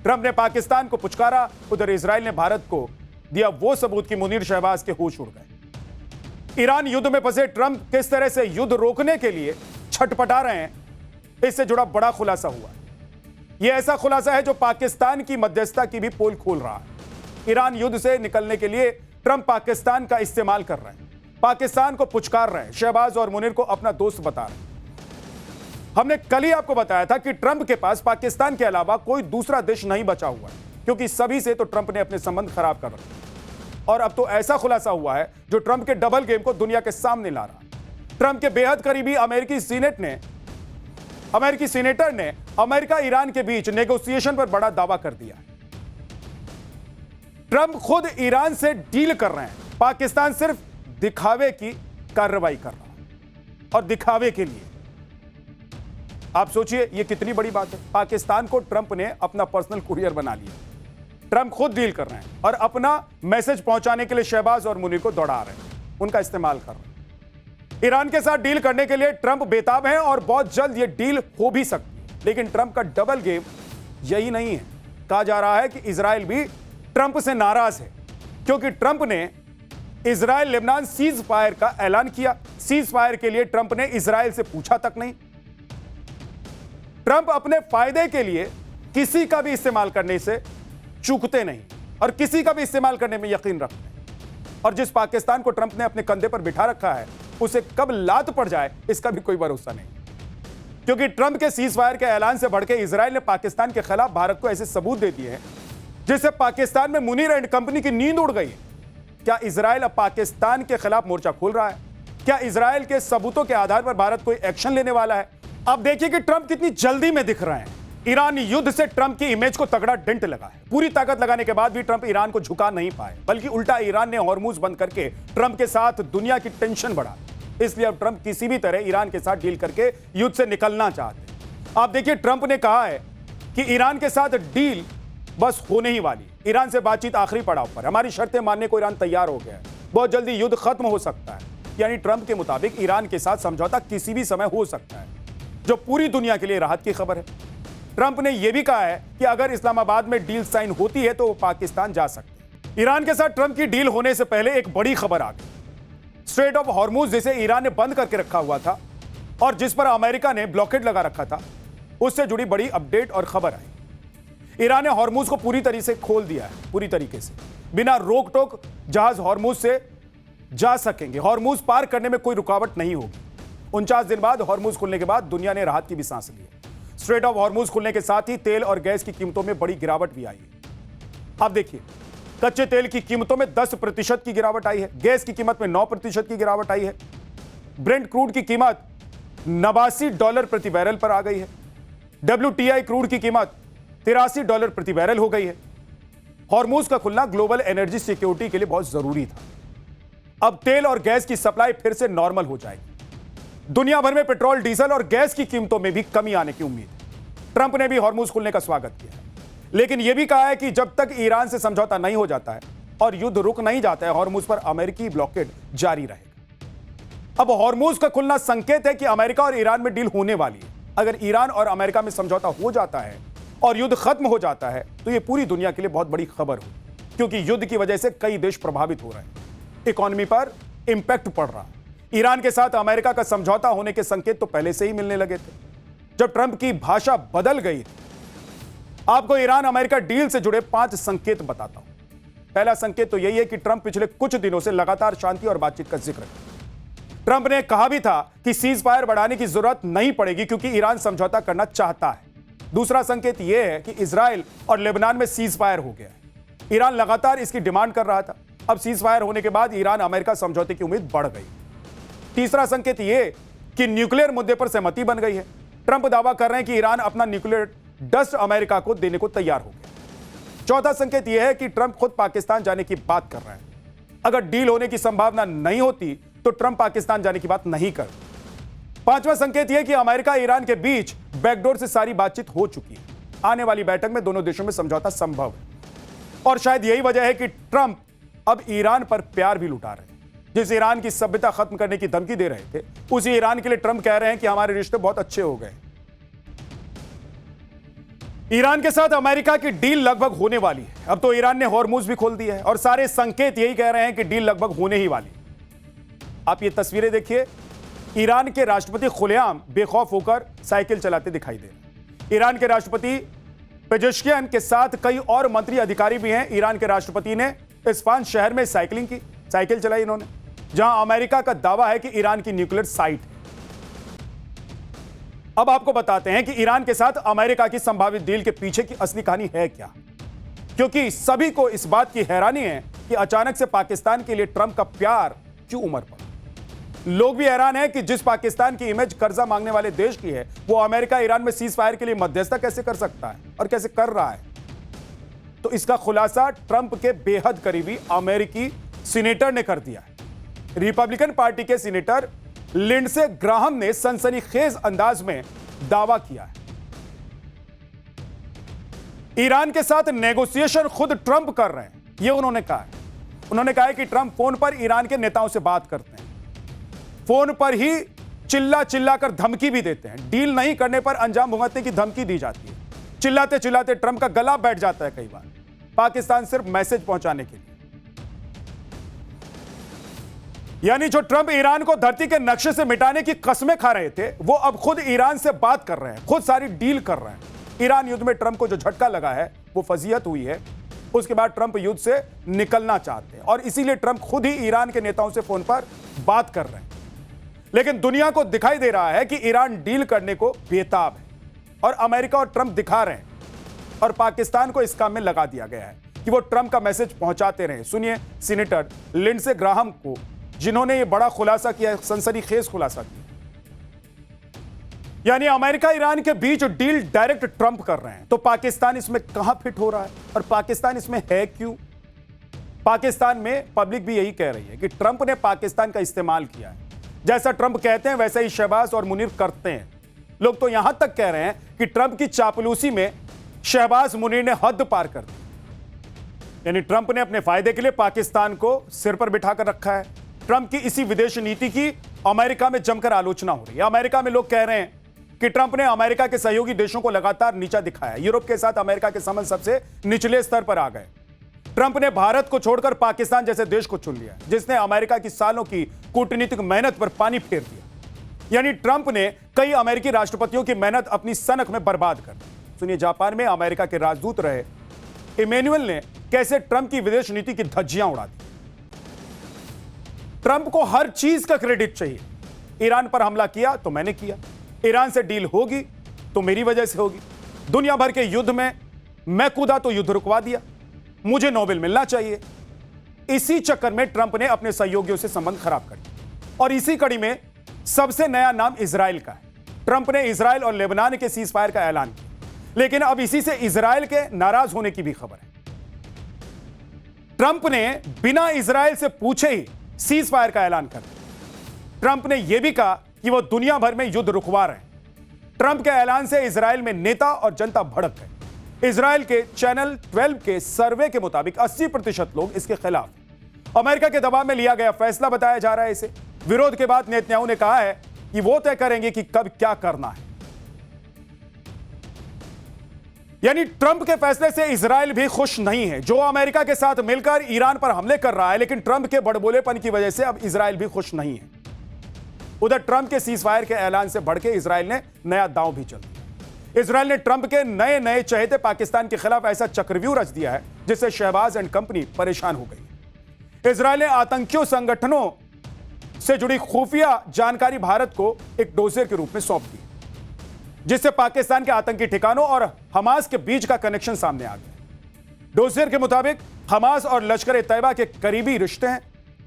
ट्रंप ने पाकिस्तान को पुचकारा, उधर इजराइल ने भारत को दिया वो सबूत कि मुनीर शहबाज के होश उड़ गए। ईरान युद्ध में फंसे ट्रंप किस तरह से युद्ध रोकने के लिए छटपटा रहे हैं, इससे जुड़ा बड़ा खुलासा हुआ। यह ऐसा खुलासा है जो पाकिस्तान की मध्यस्थता की भी पोल खोल रहा है। ईरान युद्ध से निकलने के लिए ट्रंप पाकिस्तान का इस्तेमाल कर रहे हैं, पाकिस्तान को पुचकार रहे हैं, शहबाज और मुनीर को अपना दोस्त बता रहे हैं। हमने कल ही आपको बताया था कि ट्रंप के पास पाकिस्तान के अलावा कोई दूसरा देश नहीं बचा हुआ है, क्योंकि सभी से तो ट्रंप ने अपने संबंध खराब कर रखे। और अब तो ऐसा खुलासा हुआ है जो ट्रंप के डबल गेम को दुनिया के सामने ला रहा है। ट्रंप के बेहद करीबी अमेरिकी सीनेटर ने अमेरिका ईरान के बीच नेगोशिएशन पर बड़ा दावा कर दिया। ट्रंप खुद ईरान से डील कर रहे हैं, पाकिस्तान सिर्फ दिखावे की कार्रवाई कर रहा है। और दिखावे के लिए आप सोचिए ये कितनी बड़ी बात है। पाकिस्तान को ट्रंप ने अपना पर्सनल कुरियर बना लिया। ट्रंप खुद डील कर रहे हैं और अपना मैसेज पहुंचाने के लिए शहबाज और मुनीर को दौड़ा रहे हैं, उनका इस्तेमाल कर रहे हैं। ईरान के साथ डील करने के लिए ट्रंप बेताब हैं और बहुत जल्द यह डील हो भी सकती है। लेकिन ट्रंप का डबल गेम यही नहीं है। कहा जा रहा है कि इजराइल भी ट्रंप से नाराज है, क्योंकि ट्रंप ने इजराइल लेबनान सीज फायर का ऐलान किया। सीज फायर के लिए ट्रंप ने इजराइल से पूछा तक नहीं। ट्रंप अपने फायदे के लिए किसी का भी इस्तेमाल करने से चूकते नहीं और किसी का भी इस्तेमाल करने में यकीन रखते हैं। और जिस पाकिस्तान को ट्रंप ने अपने कंधे पर बिठा रखा है, उसे कब लात पड़ जाए इसका भी कोई भरोसा नहीं, क्योंकि ट्रंप के सीज फायर के ऐलान से बढ़के इजराइल ने पाकिस्तान के खिलाफ भारत को ऐसे सबूत दे दिए हैं जिससे पाकिस्तान में मुनीर एंड कंपनी की नींद उड़ गई है। क्या इजराइल अब पाकिस्तान के खिलाफ मोर्चा खोल रहा है? क्या इजराइल के सबूतों के आधार पर भारत कोई एक्शन लेने वाला है? अब देखिए कि ट्रंप कितनी जल्दी में दिख रहे हैं। ईरान युद्ध से ट्रंप की इमेज को तगड़ा डेंट लगा है। पूरी ताकत लगाने के बाद भी ट्रंप ईरान को झुका नहीं पाए, बल्कि उल्टा ईरान ने हॉर्मुज बंद करके ट्रंप के साथ दुनिया की टेंशन बढ़ा। इसलिए अब ट्रंप किसी भी तरह ईरान के साथ डील करके युद्ध से निकलना चाहते हैं। आप देखिए ट्रंप ने कहा है कि ईरान के साथ डील बस होने ही वाली। ईरान से बातचीत आखिरी पड़ाव पर, हमारी शर्तें मानने को ईरान तैयार हो गया है, बहुत जल्दी युद्ध खत्म हो सकता है। यानी ट्रंप के मुताबिक ईरान के साथ समझौता किसी भी समय हो सकता है, जो पूरी दुनिया के लिए राहत की खबर है। ट्रंप ने यह भी कहा है कि अगर इस्लामाबाद में डील साइन होती है तो वो पाकिस्तान जा सकते हैं। ईरान के साथ ट्रंप की डील होने से पहले एक बड़ी खबर आ गई। स्ट्रेट ऑफ हॉर्मुज जिसे ईरान ने बंद करके रखा हुआ था और जिस पर अमेरिका ने ब्लॉकेड लगा रखा था, उससे जुड़ी बड़ी अपडेट और खबर आई। ईरान ने हॉर्मुज को पूरी तरीके से खोल दिया है, पूरी तरीके से बिना रोक टोक जहाज हॉर्मुज से जा सकेंगे। हॉर्मुज पार करने में कोई रुकावट नहीं होगी। 49 दिन बाद हॉर्मुज खुलने के बाद दुनिया ने राहत की भी सांस ली है। स्ट्रेट ऑफ हॉर्मुज खुलने के साथ ही तेल और गैस की कीमतों में बड़ी गिरावट भी आई है। अब देखिए, कच्चे तेल की कीमतों में 10% की गिरावट आई है, गैस की कीमत में 9% की गिरावट आई है। ब्रेंट क्रूड की कीमत $89 प्रति बैरल पर आ गई है। WTI क्रूड की कीमत $83 प्रति बैरल हो गई है। हॉर्मुज का खुलना ग्लोबल एनर्जी सिक्योरिटी के लिए बहुत जरूरी था। अब तेल और गैस की सप्लाई फिर से नॉर्मल हो जाएगी। दुनिया भर में पेट्रोल, डीजल और गैस की कीमतों में भी कमी आने की उम्मीद है। ट्रंप ने भी हॉर्मुज खुलने का स्वागत किया है, लेकिन यह भी कहा है कि जब तक ईरान से समझौता नहीं हो जाता है और युद्ध रुक नहीं जाता है, हॉर्मुज पर अमेरिकी ब्लॉकेड जारी रहेगा। अब हॉर्मुज का खुलना संकेत है कि अमेरिका और ईरान में डील होने वाली है। अगर ईरान और अमेरिका में समझौता हो जाता है और युद्ध खत्म हो जाता है तो यह पूरी दुनिया के लिए बहुत बड़ी खबर हो, क्योंकि युद्ध की वजह से कई देश प्रभावित हो रहे हैं, इकोनॉमी पर इंपैक्ट पड़ रहा है। ईरान के साथ अमेरिका का समझौता होने के संकेत तो पहले से ही मिलने लगे थे, जब ट्रंप की भाषा बदल गई थी। आपको ईरान अमेरिका डील से जुड़े 5 संकेत बताता हूं। पहला संकेत तो यही है कि ट्रंप पिछले कुछ दिनों से लगातार शांति और बातचीत का जिक्र कर। ट्रंप ने कहा भी था कि सीज फायर बढ़ाने की जरूरत नहीं पड़ेगी क्योंकि ईरान समझौता करना चाहता है। दूसरा संकेत यह है कि इजराइल और लेबनान में सीज फायर हो गया है। ईरान लगातार इसकी डिमांड कर रहा था। अब सीज फायर होने के बाद ईरान अमेरिका समझौते की उम्मीद बढ़ गई। तीसरा संकेत यह कि न्यूक्लियर मुद्दे पर सहमति बन गई है। ट्रंप दावा कर रहे हैं कि ईरान अपना न्यूक्लियर डस्ट अमेरिका को देने को तैयार हो गया। चौथा संकेत यह है कि ट्रंप खुद पाकिस्तान जाने की बात कर रहे हैं। अगर डील होने की संभावना नहीं होती तो ट्रंप पाकिस्तान जाने की बात नहीं कर। पांचवा संकेत यह कि अमेरिका ईरान के बीच बैकडोर से सारी बातचीत हो चुकी है। आने वाली बैठक में दोनों देशों में समझौता संभव है। और शायद यही वजह है कि ट्रंप अब ईरान पर प्यार भी लुटा रहे हैं। जिस ईरान की सभ्यता खत्म करने की धमकी दे रहे थे, उसी ईरान के लिए ट्रंप कह रहे हैं कि हमारे रिश्ते बहुत अच्छे हो गए। ईरान के साथ अमेरिका की डील लगभग होने वाली है। अब तो ईरान ने हॉर्मुज भी खोल दिया है और सारे संकेत यही कह रहे हैं कि डील लगभग होने ही वाली है। आप ये तस्वीरें देखिए, ईरान के राष्ट्रपति खुलेआम बेखौफ होकर साइकिल चलाते दिखाई दे रहे हैं। ईरान के राष्ट्रपति पेजेश्कियान के साथ कई और मंत्री अधिकारी भी हैं। ईरान के राष्ट्रपति ने इस्फान शहर में साइकिलिंग की, साइकिल चलाई इन्होंने, जहां अमेरिका का दावा है कि ईरान की न्यूक्लियर साइट है। अब आपको बताते हैं कि ईरान के साथ अमेरिका की संभावित डील के पीछे की असली कहानी है क्या, क्योंकि सभी को इस बात की हैरानी है कि अचानक से पाकिस्तान के लिए ट्रंप का प्यार क्यों उमड़ पड़ा। लोग भी हैरान हैं कि जिस पाकिस्तान की इमेज कर्जा मांगने वाले देश की है, वो अमेरिका ईरान में सीज फायर के लिए मध्यस्थता कैसे कर सकता है और कैसे कर रहा है। तो इसका खुलासा ट्रंप के बेहद करीबी अमेरिकी सीनेटर ने कर दिया है। रिपब्लिकन पार्टी के सीनेटर लिंडसे ग्राहम ने सनसनीखेज अंदाज में दावा किया है। ईरान के साथ नेगोशिएशन खुद ट्रंप कर रहे हैं, यह उन्होंने कहा है। उन्होंने कहा है कि ट्रंप फोन पर ईरान के नेताओं से बात करते हैं, फोन पर ही चिल्ला चिल्ला कर धमकी भी देते हैं। डील नहीं करने पर अंजाम भुगतने की धमकी दी जाती है। चिल्लाते चिल्लाते ट्रंप का गला बैठ जाता है कई बार, पाकिस्तान सिर्फ मैसेज पहुंचाने के लिए। यानी जो ट्रंप ईरान को धरती के नक्शे से मिटाने की कसमें खा रहे थे, वो अब खुद ईरान से बात कर रहे हैं, खुद सारी डील कर रहे हैं। ईरान युद्ध में ट्रंप को जो झटका लगा है वो फजीहत हुई है। उसके बाद ट्रंप युद्ध से निकलना चाहते हैं और इसीलिए ट्रंप खुद ही ईरान के नेताओं से फोन पर बात कर रहे हैं। लेकिन दुनिया को दिखाई दे रहा है कि ईरान डील करने को बेताब है और अमेरिका और ट्रंप दिखा रहे हैं और पाकिस्तान को इस काम में लगा दिया गया है कि वो ट्रंप का मैसेज पहुंचाते रहे। सुनिए सीनेटर लिंडसे ग्राहम को, जिन्होंने ये बड़ा खुलासा किया, सनसनीखेज खुलासा किया। यानी अमेरिका ईरान के बीच डील डायरेक्ट ट्रंप कर रहे हैं, तो पाकिस्तान इसमें कहां फिट हो रहा है और पाकिस्तान इसमें है क्यों? पाकिस्तान में पब्लिक भी यही कह रही है कि ट्रंप ने पाकिस्तान का इस्तेमाल किया है। जैसा ट्रंप कहते हैं वैसा ही शहबाज और मुनीर करते हैं। लोग तो यहां तक कह रहे हैं कि ट्रंप की चापलूसी में शहबाज मुनीर ने हद पार कर दी। यानी ट्रंप ने अपने फायदे के लिए पाकिस्तान को सिर पर बिठाकर रखा है। ट्रंप की इसी विदेश नीति की अमेरिका में जमकर आलोचना हो रही है। अमेरिका में लोग कह रहे हैं कि ट्रंप ने अमेरिका के सहयोगी देशों को लगातार नीचा दिखाया। यूरोप के साथ अमेरिका के संबंध सबसे निचले स्तर पर आ गए। ट्रंप ने भारत को छोड़कर पाकिस्तान जैसे देश को चुन लिया, जिसने अमेरिका की सालों की कूटनीतिक मेहनत पर पानी फेर दिया। यानी ट्रंप ने कई अमेरिकी राष्ट्रपतियों की मेहनत अपनी सनक में बर्बाद कर दी। सुनिए जापान में अमेरिका के राजदूत रहे इमैनुअल ने कैसे ट्रंप की विदेश नीति की धज्जियां उड़ा दी। ट्रंप को हर चीज का क्रेडिट चाहिए। ईरान पर हमला किया तो मैंने किया, ईरान से डील होगी तो मेरी वजह से होगी, दुनिया भर के युद्ध में मैं कूदा तो युद्ध रुकवा दिया, मुझे नोबेल मिलना चाहिए। इसी चक्कर में ट्रंप ने अपने सहयोगियों से संबंध खराब कर दिया और इसी कड़ी में सबसे नया नाम इजराइल का है। ट्रंप ने इजराइल और लेबनान के सीज फायर का ऐलान किया, लेकिन अब इसी से इजराइल के नाराज होने की भी खबर है। ट्रंप ने बिना इजराइल से पूछे ही सीज फायर का ऐलान कर दिया। ट्रंप ने यह भी कहा कि वो दुनिया भर में युद्ध रुकवा रहे हैं। ट्रंप के ऐलान से इजराइल में नेता और जनता भड़क गए। इजराइल के चैनल 12 के सर्वे के मुताबिक 80% लोग इसके खिलाफ। अमेरिका के दबाव में लिया गया फैसला बताया जा रहा है इसे। विरोध के बाद नेतन्याहू ने कहा है कि वो तय करेंगे कि कब क्या करना है। यानी ट्रंप के फैसले से इजराइल भी खुश नहीं है, जो अमेरिका के साथ मिलकर ईरान पर हमले कर रहा है। लेकिन ट्रंप के बड़बोलेपन की वजह से अब इजराइल भी खुश नहीं है। उधर ट्रंप के सीज फायर के ऐलान से बढ़ के इजराइल ने नया दांव भी चल दिया। इजराइल ने ट्रंप के नए नए चहेते पाकिस्तान के खिलाफ ऐसा चक्रव्यूह रच दिया है जिससे शहबाज एंड कंपनी परेशान हो गई। इजराइल ने आतंकियों संगठनों से जुड़ी खुफिया जानकारी भारत को एक डोजियर के रूप में सौंप दी, जिससे पाकिस्तान के आतंकी ठिकानों और हमास के बीच का कनेक्शन सामने आ गया। डोजियर के मुताबिक हमास और लश्कर ए तैयबा के करीबी रिश्ते हैं,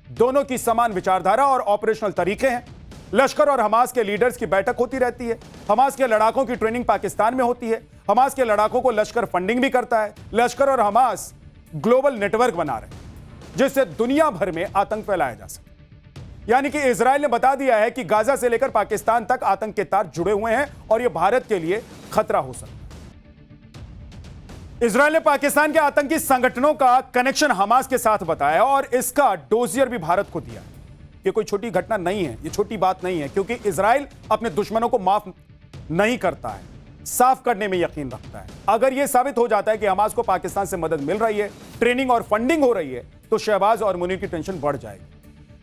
दोनों की समान विचारधारा और ऑपरेशनल तरीके हैं। लश्कर और हमास के लीडर्स की बैठक होती रहती है। हमास के लड़ाकों की ट्रेनिंग पाकिस्तान में होती है। हमास के लड़ाकों को लश्कर फंडिंग भी करता है। लश्कर और हमास ग्लोबल नेटवर्क बना रहे हैं, जिससे दुनिया भर में आतंक फैलाया जा सके। यानी कि इजराइल ने बता दिया है कि गाजा से लेकर पाकिस्तान तक आतंक के तार जुड़े हुए हैं और यह भारत के लिए खतरा हो सकता है। इजराइल ने पाकिस्तान के आतंकी संगठनों का कनेक्शन हमास के साथ बताया और इसका डोजियर भी भारत को दिया। यह कोई छोटी घटना नहीं है, यह छोटी बात नहीं है, क्योंकि इजराइल अपने दुश्मनों को माफ नहीं करता है, साफ करने में यकीन रखता है। अगर यह साबित हो जाता है कि हमास को पाकिस्तान से मदद मिल रही है, ट्रेनिंग और फंडिंग हो रही है, तो शहबाज और मुनीर की टेंशन बढ़ जाएगी,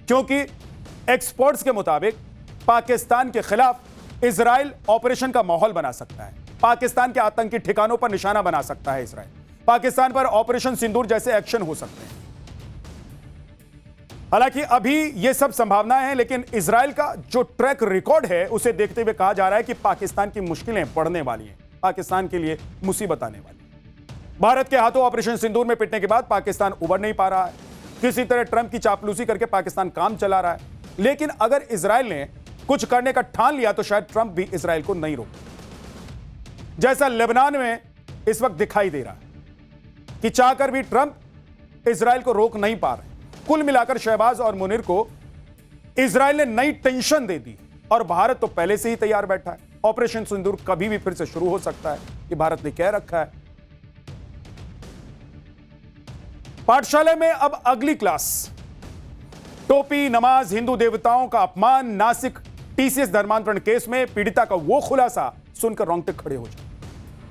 क्योंकि एक्सपर्ट्स के मुताबिक पाकिस्तान के खिलाफ इजराइल ऑपरेशन का माहौल बना सकता है। पाकिस्तान के आतंकी ठिकानों पर निशाना बना सकता है इजराइल। पाकिस्तान पर ऑपरेशन सिंदूर जैसे एक्शन हो सकते हैं। हालांकि अभी यह सब संभावनाएं हैं, लेकिन इजराइल का जो ट्रैक रिकॉर्ड है उसे देखते हुए कहा जा रहा है कि पाकिस्तान की मुश्किलें बढ़ने वाली हैं, पाकिस्तान के लिए मुसीबत आने वाली है। भारत के हाथों ऑपरेशन सिंदूर में पिटने के बाद पाकिस्तान उबर नहीं पा रहा है। किसी तरह ट्रंप की चापलूसी करके पाकिस्तान काम चला रहा है, लेकिन अगर इजराइल ने कुछ करने का ठान लिया तो शायद ट्रंप भी इजराइल को नहीं रोके, जैसा लेबनान में इस वक्त दिखाई दे रहा है कि चाहकर भी ट्रंप इजराइल को रोक नहीं पा रहे। कुल मिलाकर शहबाज और मुनीर को इजराइल ने नई टेंशन दे दी और भारत तो पहले से ही तैयार बैठा है। ऑपरेशन सिंदूर कभी भी फिर से शुरू हो सकता है, ये भारत ने कह रखा है। पाठशाला में अब अगली क्लास, टोपी, नमाज, हिंदू देवताओं का अपमान, नासिक टीसीएस धर्मांतरण केस में पीड़िता का वो खुलासा सुनकर रोंगटे खड़े हो जाए।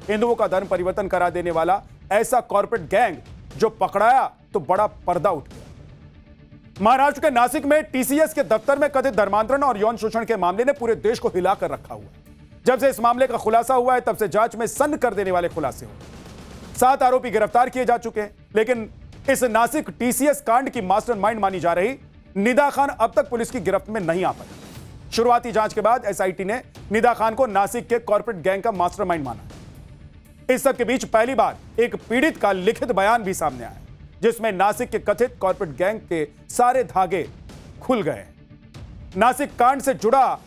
हिंदुओं का धर्म परिवर्तन करा देने वाला ऐसा कॉर्पोरेट गैंग जो पकड़ाया तो बड़ा पर्दा उठ गया। महाराष्ट्र के नासिक में टीसीएस के दफ्तर में कथित धर्मांतरण और यौन शोषण के मामले ने पूरे देश को हिलाकर रखा हुआ है। जब से इस मामले का खुलासा हुआ है, तब से जांच में सन्न कर देने वाले खुलासे हुए। 7 आरोपी गिरफ्तार किए जा चुके हैं, लेकिन इस नासिक टीसीएस कांड की मास्टरमाइंड मानी जा रही निदा खान अब तक पुलिस की गिरफ्त में नहीं आ पाई। शुरुआती जांच के बाद एसआईटी ने निदा खान को नासिक के कॉर्पोरेट गैंग का मास्टरमाइंड माना। इस सब के बीच पहली बार एक पीड़ित का लिखित बयान भी सामने आया, जिसमें नासिक के कथित कॉर्पोरेट गैंग के सारे धागे खुल गए। नासिक कांड से जुड़ा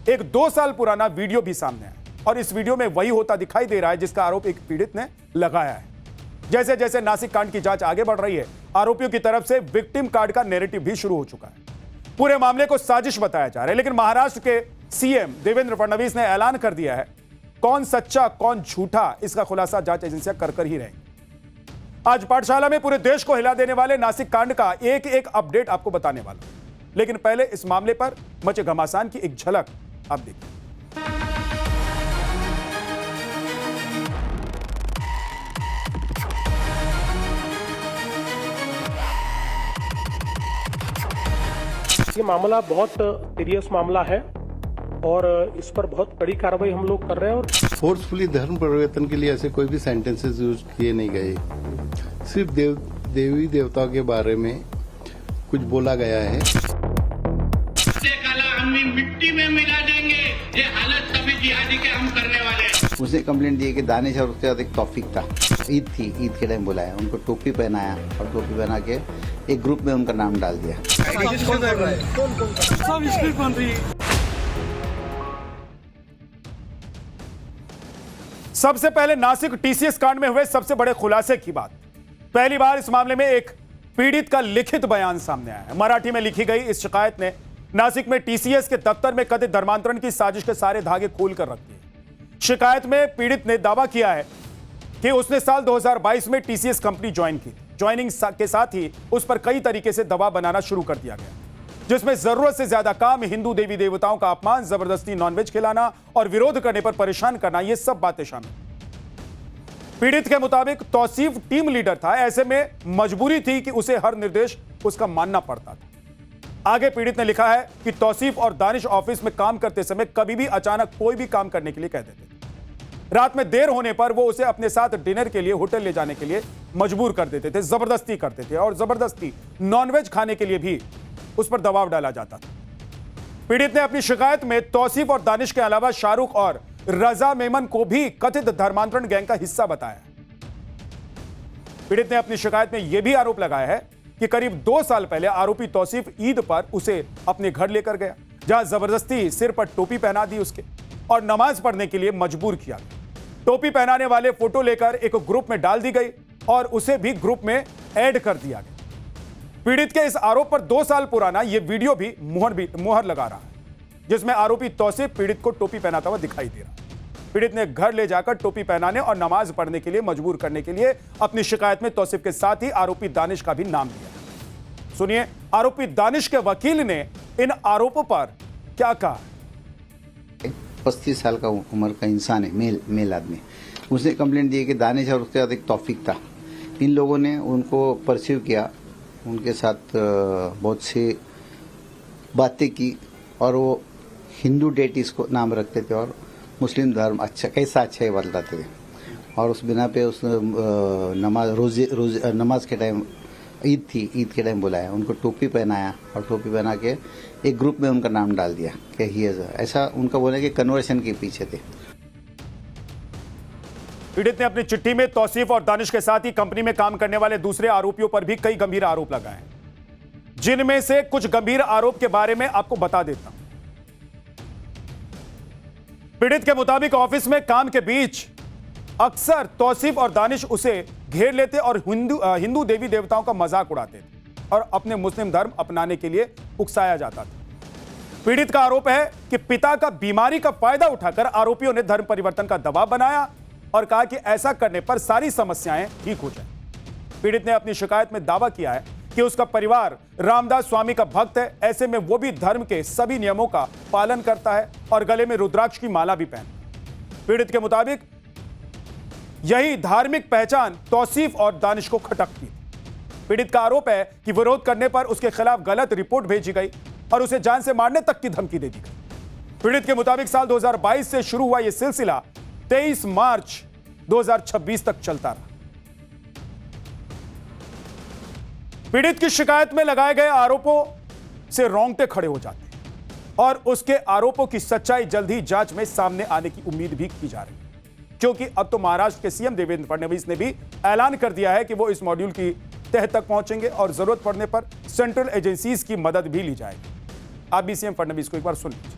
एक 2 साल पुराना वीडियो भी सामने आया और इस वीडियो में वही होता दिखाई दे रहा है जिसका आरोप एक पीड़ित ने लगाया है। जैसे जैसे नासिक कांड की जांच आगे बढ़ रही है, आरोपियों की तरफ से विक्टिम कार्ड का नैरेटिव भी शुरू हो चुका है। पूरे मामले को साजिश बताया जा रहा है, लेकिन महाराष्ट्र के सीएम देवेंद्र फडणवीस ने ऐलान कर दिया है कौन सच्चा कौन झूठा, इसका खुलासा जांच एजेंसियां कर ही रहेंगी। आज पाठशाला में पूरे देश को हिला देने वाले नासिक कांड का एक एक अपडेट आपको बताने वाला हूं, लेकिन पहले इस मामले पर मचे घमासान की एक झलक आप देखिए। ये मामला बहुत सीरियस मामला है और इस पर बहुत कड़ी कार्रवाई हम लोग कर रहे हैं। और फोर्सफुली धर्म परिवर्तन के लिए ऐसे कोई भी सेंटेंसेस यूज किए नहीं गए, सिर्फ देवी देवताओं के बारे में कुछ बोला गया है। हम मिट्टी में मिला देंगे, ये हालत कभी जिहादी के हम करने वाले हैं। उसने कंप्लेंट दी कि दानिश और उसके बाद एक तौफीक था, ईद थी, ईद के टाइम बुलाया, उनको टोपी पहनाया और टोपी पहना के एक ग्रुप में उनका नाम डाल दिया। सबसे पहले नासिक टीसीएस कांड में हुए सबसे बड़े खुलासे की बात। पहली बार इस मामले में एक पीड़ित का लिखित बयान सामने आया है। मराठी में लिखी गई इस शिकायत ने नासिक में टीसीएस के दफ्तर में कथित धर्मांतरण की साजिश के सारे धागे खोल कर रख दिए। शिकायत में पीड़ित ने दावा किया है कि उसने साल 2022 में टीसीएस कंपनी ज्वाइन की। ज्वाइनिंग के साथ ही उस पर कई तरीके से दबाव बनाना शुरू कर दिया गया, जिसमें जरूरत से ज्यादा काम, हिंदू देवी देवताओं का अपमान, जबरदस्ती नॉनवेज खिलाना और विरोध करने पर परेशान करना, ये सब बातें शामिल। पीड़ित के मुताबिक तौसीफ टीम लीडर था, ऐसे में मजबूरी थी कि उसे हर निर्देश उसका मानना पड़ता था। आगे पीड़ित ने लिखा है कि तौसीफ और दानिश ऑफिस में काम करते समय कभी भी अचानक कोई भी काम करने के लिए कह देते थे। रात में देर होने पर वो उसे अपने साथ डिनर के लिए होटल ले जाने के लिए मजबूर कर देते थे, जबरदस्ती करते थे और जबरदस्ती नॉनवेज खाने के लिए भी उस पर दबाव डाला जाता था। पीड़ित ने अपनी शिकायत में तौसीफ और दानिश के अलावा शाहरुख और रजा मेमन को भी कथित धर्मांतरण गैंग का हिस्सा बताया। पीड़ित ने अपनी शिकायत में यह भी आरोप लगाया है कि करीब 2 साल पहले आरोपी तौसीफ ईद पर उसे अपने घर लेकर गया, जहां जबरदस्ती सिर पर टोपी पहना दी उसके और नमाज पढ़ने के लिए मजबूर किया। टोपी पहनाने वाले फोटो लेकर एक ग्रुप में डाल दी गई और उसे भी ग्रुप में ऐड कर दिया गया। पीड़ित के इस आरोप पर 2 साल पुराना यह वीडियो भी मुहर लगा रहा है, जिसमें आरोपी तौसीफ पीड़ित को टोपी पहनाता हुआ दिखाई दे रहा है। पीड़ित ने घर ले जाकर टोपी पहनाने और नमाज पढ़ने के लिए मजबूर करने के लिए अपनी शिकायत में तौसीफ के साथ ही आरोपी दानिश का भी नाम लिया। सुनिए आरोपी दानिश के वकील ने इन आरोपों पर क्या कहा। 35 साल का उम्र का इंसान है, मेल आदमी। उसने कंप्लेंट दी कि दानिश और उसके साथ एक तौफीक था। इन लोगों ने उनको परस्यू किया, उनके साथ बहुत सी बातें की और वो हिंदू डेटीज को नाम रखते थे और मुस्लिम धर्म कैसा अच्छा ही बतलाते थे। और उस बिना पे उस नमाज के टाइम ईद के टाइम बुलाया, उनको टोपी पहनाया और टोपी पहना के एक ग्रुप में उनका नाम डाल दिया कि ही ऐसा उनका बोले कि कन्वर्शन के पीछे थे। पीड़ित ने अपनी चिट्ठी में तौसीफ और दानिश के साथ ही कंपनी में काम करने वाले दूसरे आरोपियों पर भी कई गंभीर आरोप लगाए, जिनमें से कुछ गंभीर आरोप के बारे में आपको बता देता हूं। पीड़ित के मुताबिक ऑफिस में काम के बीच अक्सर तौसीफ और दानिश उसे घेर लेते और हिंदू देवी देवताओं का मजाक उड़ाते थे और अपने मुस्लिम धर्म अपनाने के लिए उकसाया जाता था। पीड़ित का आरोप है कि पिता का बीमारी का फायदा उठाकर आरोपियों ने धर्म परिवर्तन का दबाव बनाया और कहा कि ऐसा करने पर सारी समस्याएं ठीक हो जाए। पीड़ित ने अपनी शिकायत में दावा किया है कि उसका परिवार रामदास स्वामी का भक्त है, ऐसे में वो भी धर्म के सभी नियमों का पालन करता है और गले में रुद्राक्ष की माला भी पहनता है। पीड़ित के मुताबिक यही धार्मिक पहचान तौसीफ और दानिश को खटकती थी। पीड़ित का आरोप है कि विरोध करने पर उसके खिलाफ गलत रिपोर्ट भेजी गई और उसे जान से मारने तक की धमकी दे दी गई। पीड़ित के मुताबिक साल 2022 से शुरू हुआ यह सिलसिला 23 मार्च 2026 तक चलता रहा। पीड़ित की शिकायत में लगाए गए आरोपों से रोंगटे खड़े हो जाते हैं और उसके आरोपों की सच्चाई जल्द ही जांच में सामने आने की उम्मीद भी की जा रही है, क्योंकि अब तो महाराष्ट्र के सीएम देवेंद्र फडणवीस ने भी ऐलान कर दिया है कि वो इस मॉड्यूल की तह तक पहुंचेंगे और जरूरत पड़ने पर सेंट्रल एजेंसीज की मदद भी ली जाएगी। आप भी सीएम फडणवीस को एक बार सुन लीजिए।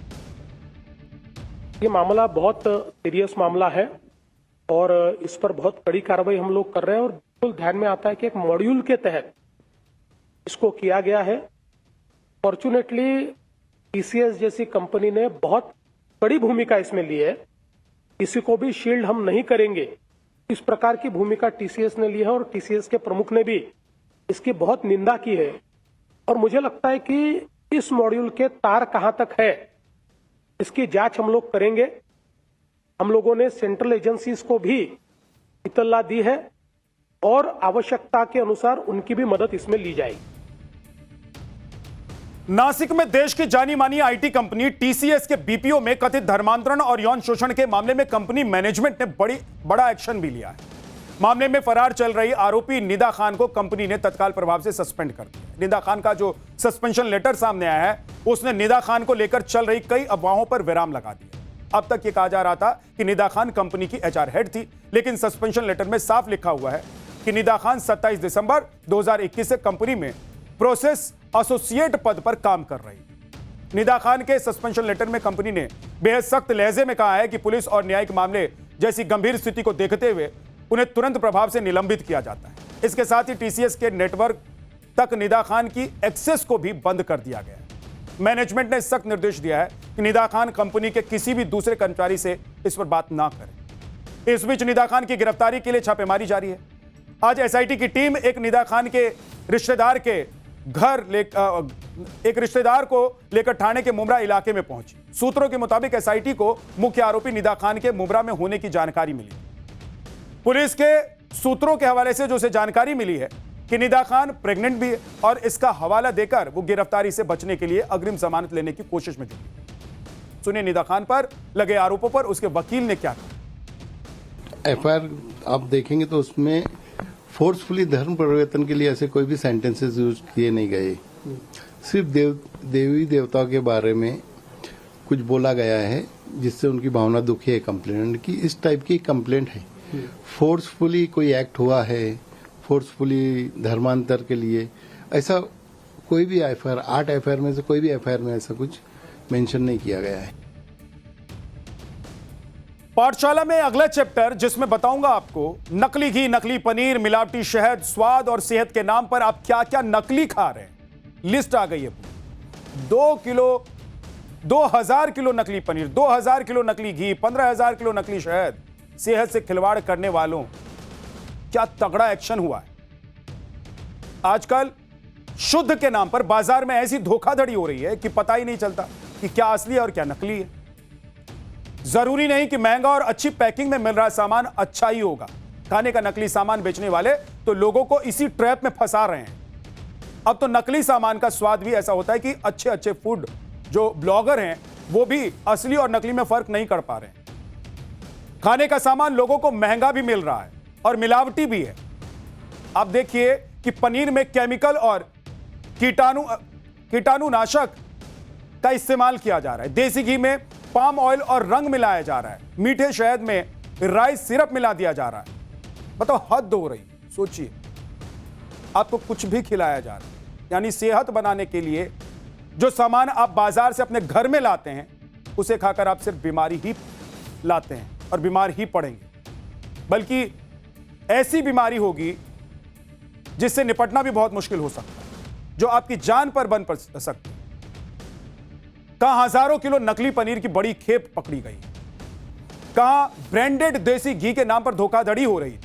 ये मामला बहुत सीरियस मामला है और इस पर बहुत कड़ी कार्रवाई हम लोग कर रहे हैं और बिल्कुल ध्यान में आता है कि एक मॉड्यूल के तहत इसको किया गया है। फॉर्चुनेटली टीसीएस जैसी कंपनी ने बहुत बड़ी भूमिका इसमें ली है, किसी को भी शील्ड हम नहीं करेंगे, इस प्रकार की भूमिका टीसीएस ने ली है और टीसीएस के प्रमुख ने भी इसकी बहुत निंदा की है। और मुझे लगता है कि इस मॉड्यूल के तार कहां तक है इसकी जांच हम लोग करेंगे। हम लोगों ने सेंट्रल एजेंसीज को भी इत्तला दी है और आवश्यकता के अनुसार उनकी भी मदद इसमें ली जाएगी। नासिक में देश की जानी मानी आईटी कंपनी टीसीएस के बीपीओ में कथित धर्मांतरण और यौन शोषण के मामले में कंपनी मैनेजमेंट ने बड़ा एक्शन भी लिया है। मामले में फरार चल रही आरोपी निदा खान को कंपनी ने तत्काल प्रभाव से सस्पेंड कर दिया। निदा खान का जो सस्पेंशन लेटर सामने आया है उसने निदा खान को लेकर चल रही कई अफवाहों पर विराम लगा दिया। अब तक यह कहा जा रहा था कि निदा खान कंपनी की एचआर हेड थी, लेकिन सस्पेंशन लेटर में साफ लिखा हुआ है कि निदा खान 27 दिसंबर 2021 से कंपनी में प्रोसेस एसोसिएट पद पर काम कर रही। निदा खान के सस्पेंशन लेटर में कंपनी ने बेहद सख्त लहजे में कहा है कि पुलिस और न्यायिक मामले जैसी गंभीर स्थिति को देखते हुए उन्हें तुरंत प्रभाव से निलंबित किया जाता है। इसके साथ ही टीसीएस के नेटवर्क तक निदा खान की एक्सेस को भी बंद कर दिया गया है। मैनेजमेंट ने सख्त निर्देश दिया है कि निदा खान कंपनी के किसी भी दूसरे कर्मचारी से इस पर बात ना करें। इस बीच निदा खान की गिरफ्तारी के लिए छापेमारी जारी है। आज एसआईटी की टीम एक निदा खान के रिश्तेदार के घर एक रिश्तेदार को लेकर थाने के मुमरा इलाके में पहुंची। सूत्रों के मुताबिक एसआईटी को मुख्य आरोपी निदा खान के मुमरा में होने की जानकारी मिली। पुलिस के सूत्रों के हवाले से जो उसे जानकारी मिली है कि निदा खान प्रेग्नेंट भी है और इसका हवाला देकर वो गिरफ्तारी से बचने के लिए अग्रिम जमानत लेने की कोशिश में जुटी। सुनिए निदा खान पर लगे आरोपों पर उसके वकील ने क्या कहा। एफआईआर आप देखेंगे तो उसमें फोर्सफुली धर्म परिवर्तन के लिए ऐसे कोई भी सेंटेंसेस यूज किए नहीं गए। सिर्फ देवी देवताओं के बारे में कुछ बोला गया है जिससे उनकी भावना दुखी है कंप्लेनेंट की। इस टाइप की कंप्लेंट है। फोर्सफुली कोई एक्ट हुआ है, फोर्सफुली धर्मांतर के लिए, ऐसा कोई भी एफआईआर 8 एफआईआर में से कोई भी एफआईआर में ऐसा कुछ मेंशन नहीं किया गया है। पाठशाला में अगला चैप्टर जिसमें बताऊंगा आपको नकली घी, नकली पनीर, मिलावटी शहद, स्वाद और सेहत के नाम पर आप क्या क्या नकली खा रहे हैं। लिस्ट आ गई है। 2000 किलो नकली पनीर, 2000 किलो नकली घी, 15,000 किलो नकली शहद। सेहत से खिलवाड़ करने वालों क्या तगड़ा एक्शन हुआ है। आजकल शुद्ध के नाम पर बाजार में ऐसी धोखाधड़ी हो रही है कि पता ही नहीं चलता कि क्या असली है और क्या नकली है। जरूरी नहीं कि महंगा और अच्छी पैकिंग में मिल रहा सामान अच्छा ही होगा। खाने का नकली सामान बेचने वाले तो लोगों को इसी ट्रैप में फंसा रहे हैं। अब तो नकली सामान का स्वाद भी ऐसा होता है कि अच्छे अच्छे फूड जो ब्लॉगर हैं वो भी असली और नकली में फर्क नहीं कर पा रहे हैं। खाने का सामान लोगों को महंगा भी मिल रहा है और मिलावटी भी है। आप देखिए कि पनीर में केमिकल और कीटाणुनाशक का इस्तेमाल किया जा रहा है। देसी घी में पाम ऑयल और रंग मिलाया जा रहा है। मीठे शहद में राइस सिरप मिला दिया जा रहा है। बताओ, हद हो रही। सोचिए, आपको कुछ भी खिलाया जा रहा है। यानी सेहत बनाने के लिए जो सामान आप बाजार से अपने घर में लाते हैं उसे खाकर आप सिर्फ बीमारी ही लाते हैं और बीमार ही पड़ेंगे। बल्कि ऐसी बीमारी होगी जिससे निपटना भी बहुत मुश्किल हो सकता है, जो आपकी जान पर बन पड़ सकती है। कहां हजारों किलो नकली पनीर की बड़ी खेप पकड़ी गई, कहां ब्रांडेड देसी घी के नाम पर धोखाधड़ी हो रही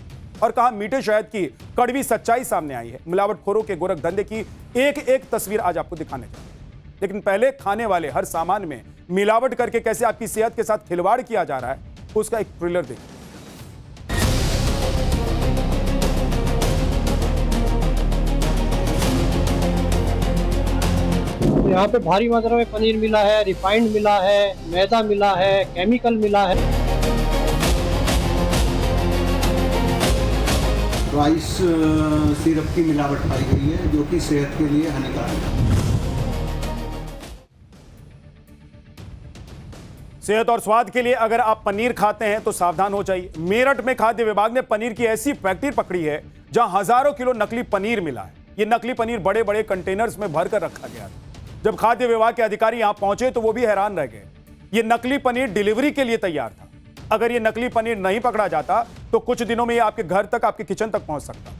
और कहां मीठे शहद की कड़वी सच्चाई सामने आई है। मिलावटखोरों के गोरख धंधे की एक एक तस्वीर आज आपको दिखाने जा रहे हैं। लेकिन पहले खाने वाले हर सामान में मिलावट करके कैसे आपकी सेहत के साथ खिलवाड़ किया जा रहा है उसका एक ट्रेलर देखिए। यहाँ पे भारी मात्रा में पनीर मिला है, रिफाइंड मिला है, मैदा मिला है, केमिकल मिला है। राइस सिरप की मिलावट पाई गई है जो कि सेहत के लिए हानिकारक है। सेहत और स्वाद के लिए अगर आप पनीर खाते हैं तो सावधान हो जाइए। मेरठ में खाद्य विभाग ने पनीर की ऐसी फैक्ट्री पकड़ी है जहां हजारों किलो नकली पनीर मिला है। ये नकली पनीर बड़े बड़े कंटेनर्स में भरकर रखा गया था। जब खाद्य विभाग के अधिकारी यहां पहुंचे तो वो भी हैरान रह गए। ये नकली पनीर डिलीवरी के लिए तैयार था। अगर ये नकली पनीर नहीं पकड़ा जाता तो कुछ दिनों में ये आपके घर तक, आपके किचन तक पहुंच सकता।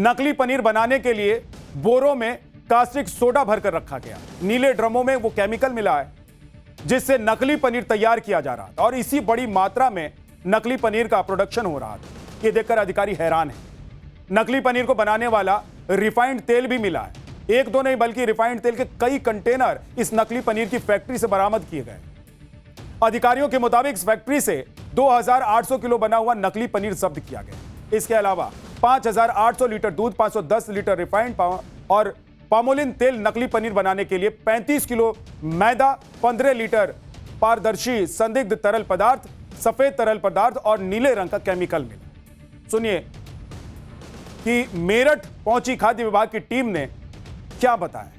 नकली पनीर बनाने के लिए बोरों में कास्टिक सोडा भरकर रखा गया। नीले ड्रमों में वो केमिकल मिला है जिससे नकली पनीर तैयार किया जा रहा था और इसी बड़ी मात्रा में नकली पनीर का प्रोडक्शन हो रहा था। ये देखकर अधिकारी हैरान है। नकली पनीर को बनाने वाला रिफाइंड तेल भी मिला है। एक दो नहीं बल्कि रिफाइंड तेल के कई कंटेनर इस नकली पनीर की फैक्ट्री से बरामद किए गए। अधिकारियों के मुताबिक इस फैक्ट्री से 2800 किलो बना हुआ नकली पनीर जब्त किया गया। इसके अलावा 5800 लीटर दूध, 510 लीटर रिफाइंड और पामोलिन तेल, नकली पनीर बनाने के लिए 35 किलो मैदा, 15 लीटर पारदर्शी संदिग्ध तरल पदार्थ, सफेद तरल पदार्थ और नीले रंग का केमिकल मिला। सुनिए कि मेरठ पहुंची खाद्य विभाग की टीम ने क्या बताया।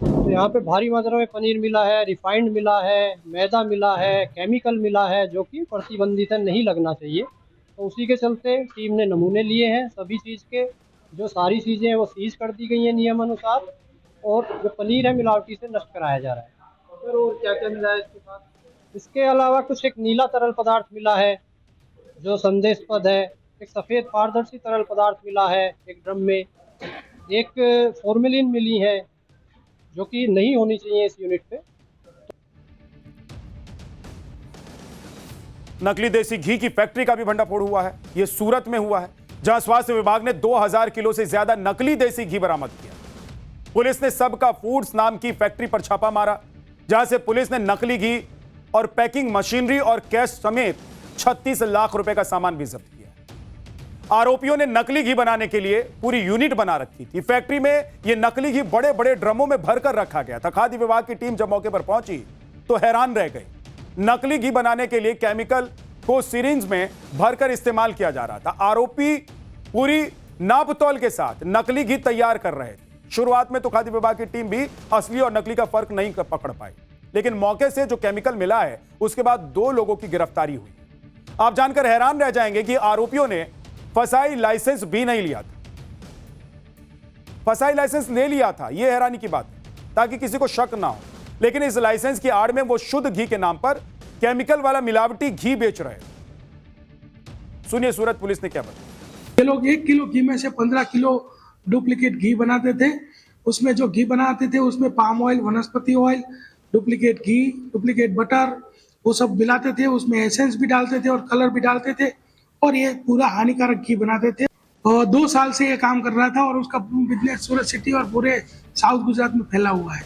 तो यहाँ पे भारी मात्रा में पनीर मिला है, रिफाइंड मिला है, मैदा मिला है, केमिकल मिला है जो कि प्रतिबंधित है, नहीं लगना चाहिए। तो उसी के चलते टीम ने नमूने लिए हैं सभी चीज़ के। जो सारी चीज़ें हैं वो सीज कर दी गई हैं नियम अनुसार और जो पनीर है मिलावटी से नष्ट कराया जा रहा है। सर और क्या क्या मिला है इसके साथ? इसके अलावा कुछ एक नीला तरल पदार्थ मिला है जो संदेहास्पद है। एक सफ़ेद पारदर्शी तरल पदार्थ मिला है एक ड्रम में। एक फॉर्मेलिन मिली है जो कि नहीं होनी चाहिए इस यूनिट पे। नकली देसी घी की फैक्ट्री का भी भंडाफोड़ हुआ है। यह सूरत में हुआ है जहां स्वास्थ्य विभाग ने 2000 किलो से ज्यादा नकली देसी घी बरामद किया। पुलिस ने सबका फूड्स नाम की फैक्ट्री पर छापा मारा जहां से पुलिस ने नकली घी और पैकिंग मशीनरी और कैश समेत 36 लाख रुपए का सामान भी जब्त किया। आरोपियों ने नकली घी बनाने के लिए पूरी यूनिट बना रखी थी। फैक्ट्री में यह नकली घी बड़े बड़े ड्रमों में भरकर रखा गया था। खाद्य विभाग की टीम जब मौके पर पहुंची तो हैरान रह गई। नकली घी बनाने के लिए केमिकल को सिरिंज में भरकर इस्तेमाल किया जा रहा था। आरोपी पूरी नापतौल के साथ नकली घी तैयार कर रहे थे। शुरुआत में तो खाद्य विभाग की टीम भी असली और नकली का फर्क नहीं पकड़ पाई, लेकिन मौके से जो केमिकल मिला है उसके बाद 2 लोगों की गिरफ्तारी हुई। आप जानकर हैरान रह जाएंगे कि आरोपियों ने फसाई लाइसेंस भी नहीं लिया था। फसाई लाइसेंस ले लिया था, यह हैरानी की बात है, ताकि किसी को शक ना हो, लेकिन इस लाइसेंस की आड़ में वो शुद्ध घी के नाम पर केमिकल वाला मिलावटी घी बेच रहे हैं। सुनिए सूरत पुलिस ने क्या बताया। ये लोग 1 किलो घी में से 15 किलो डुप्लीकेट घी बनाते थे। उसमें जो घी बनाते थे उसमें पाम ऑयल, वनस्पति ऑयल, डुप्लीकेट घी, डुप्लीकेट बटर, वो सब मिलाते थे। उसमें एसेंस भी डालते थे और कलर भी डालते थे और ये पूरा हानिकारक घी बनाते थे। और 2 साल से ये काम कर रहा था और उसका बिजनेस सूरत सिटी और पूरे साउथ गुजरात में फैला हुआ है।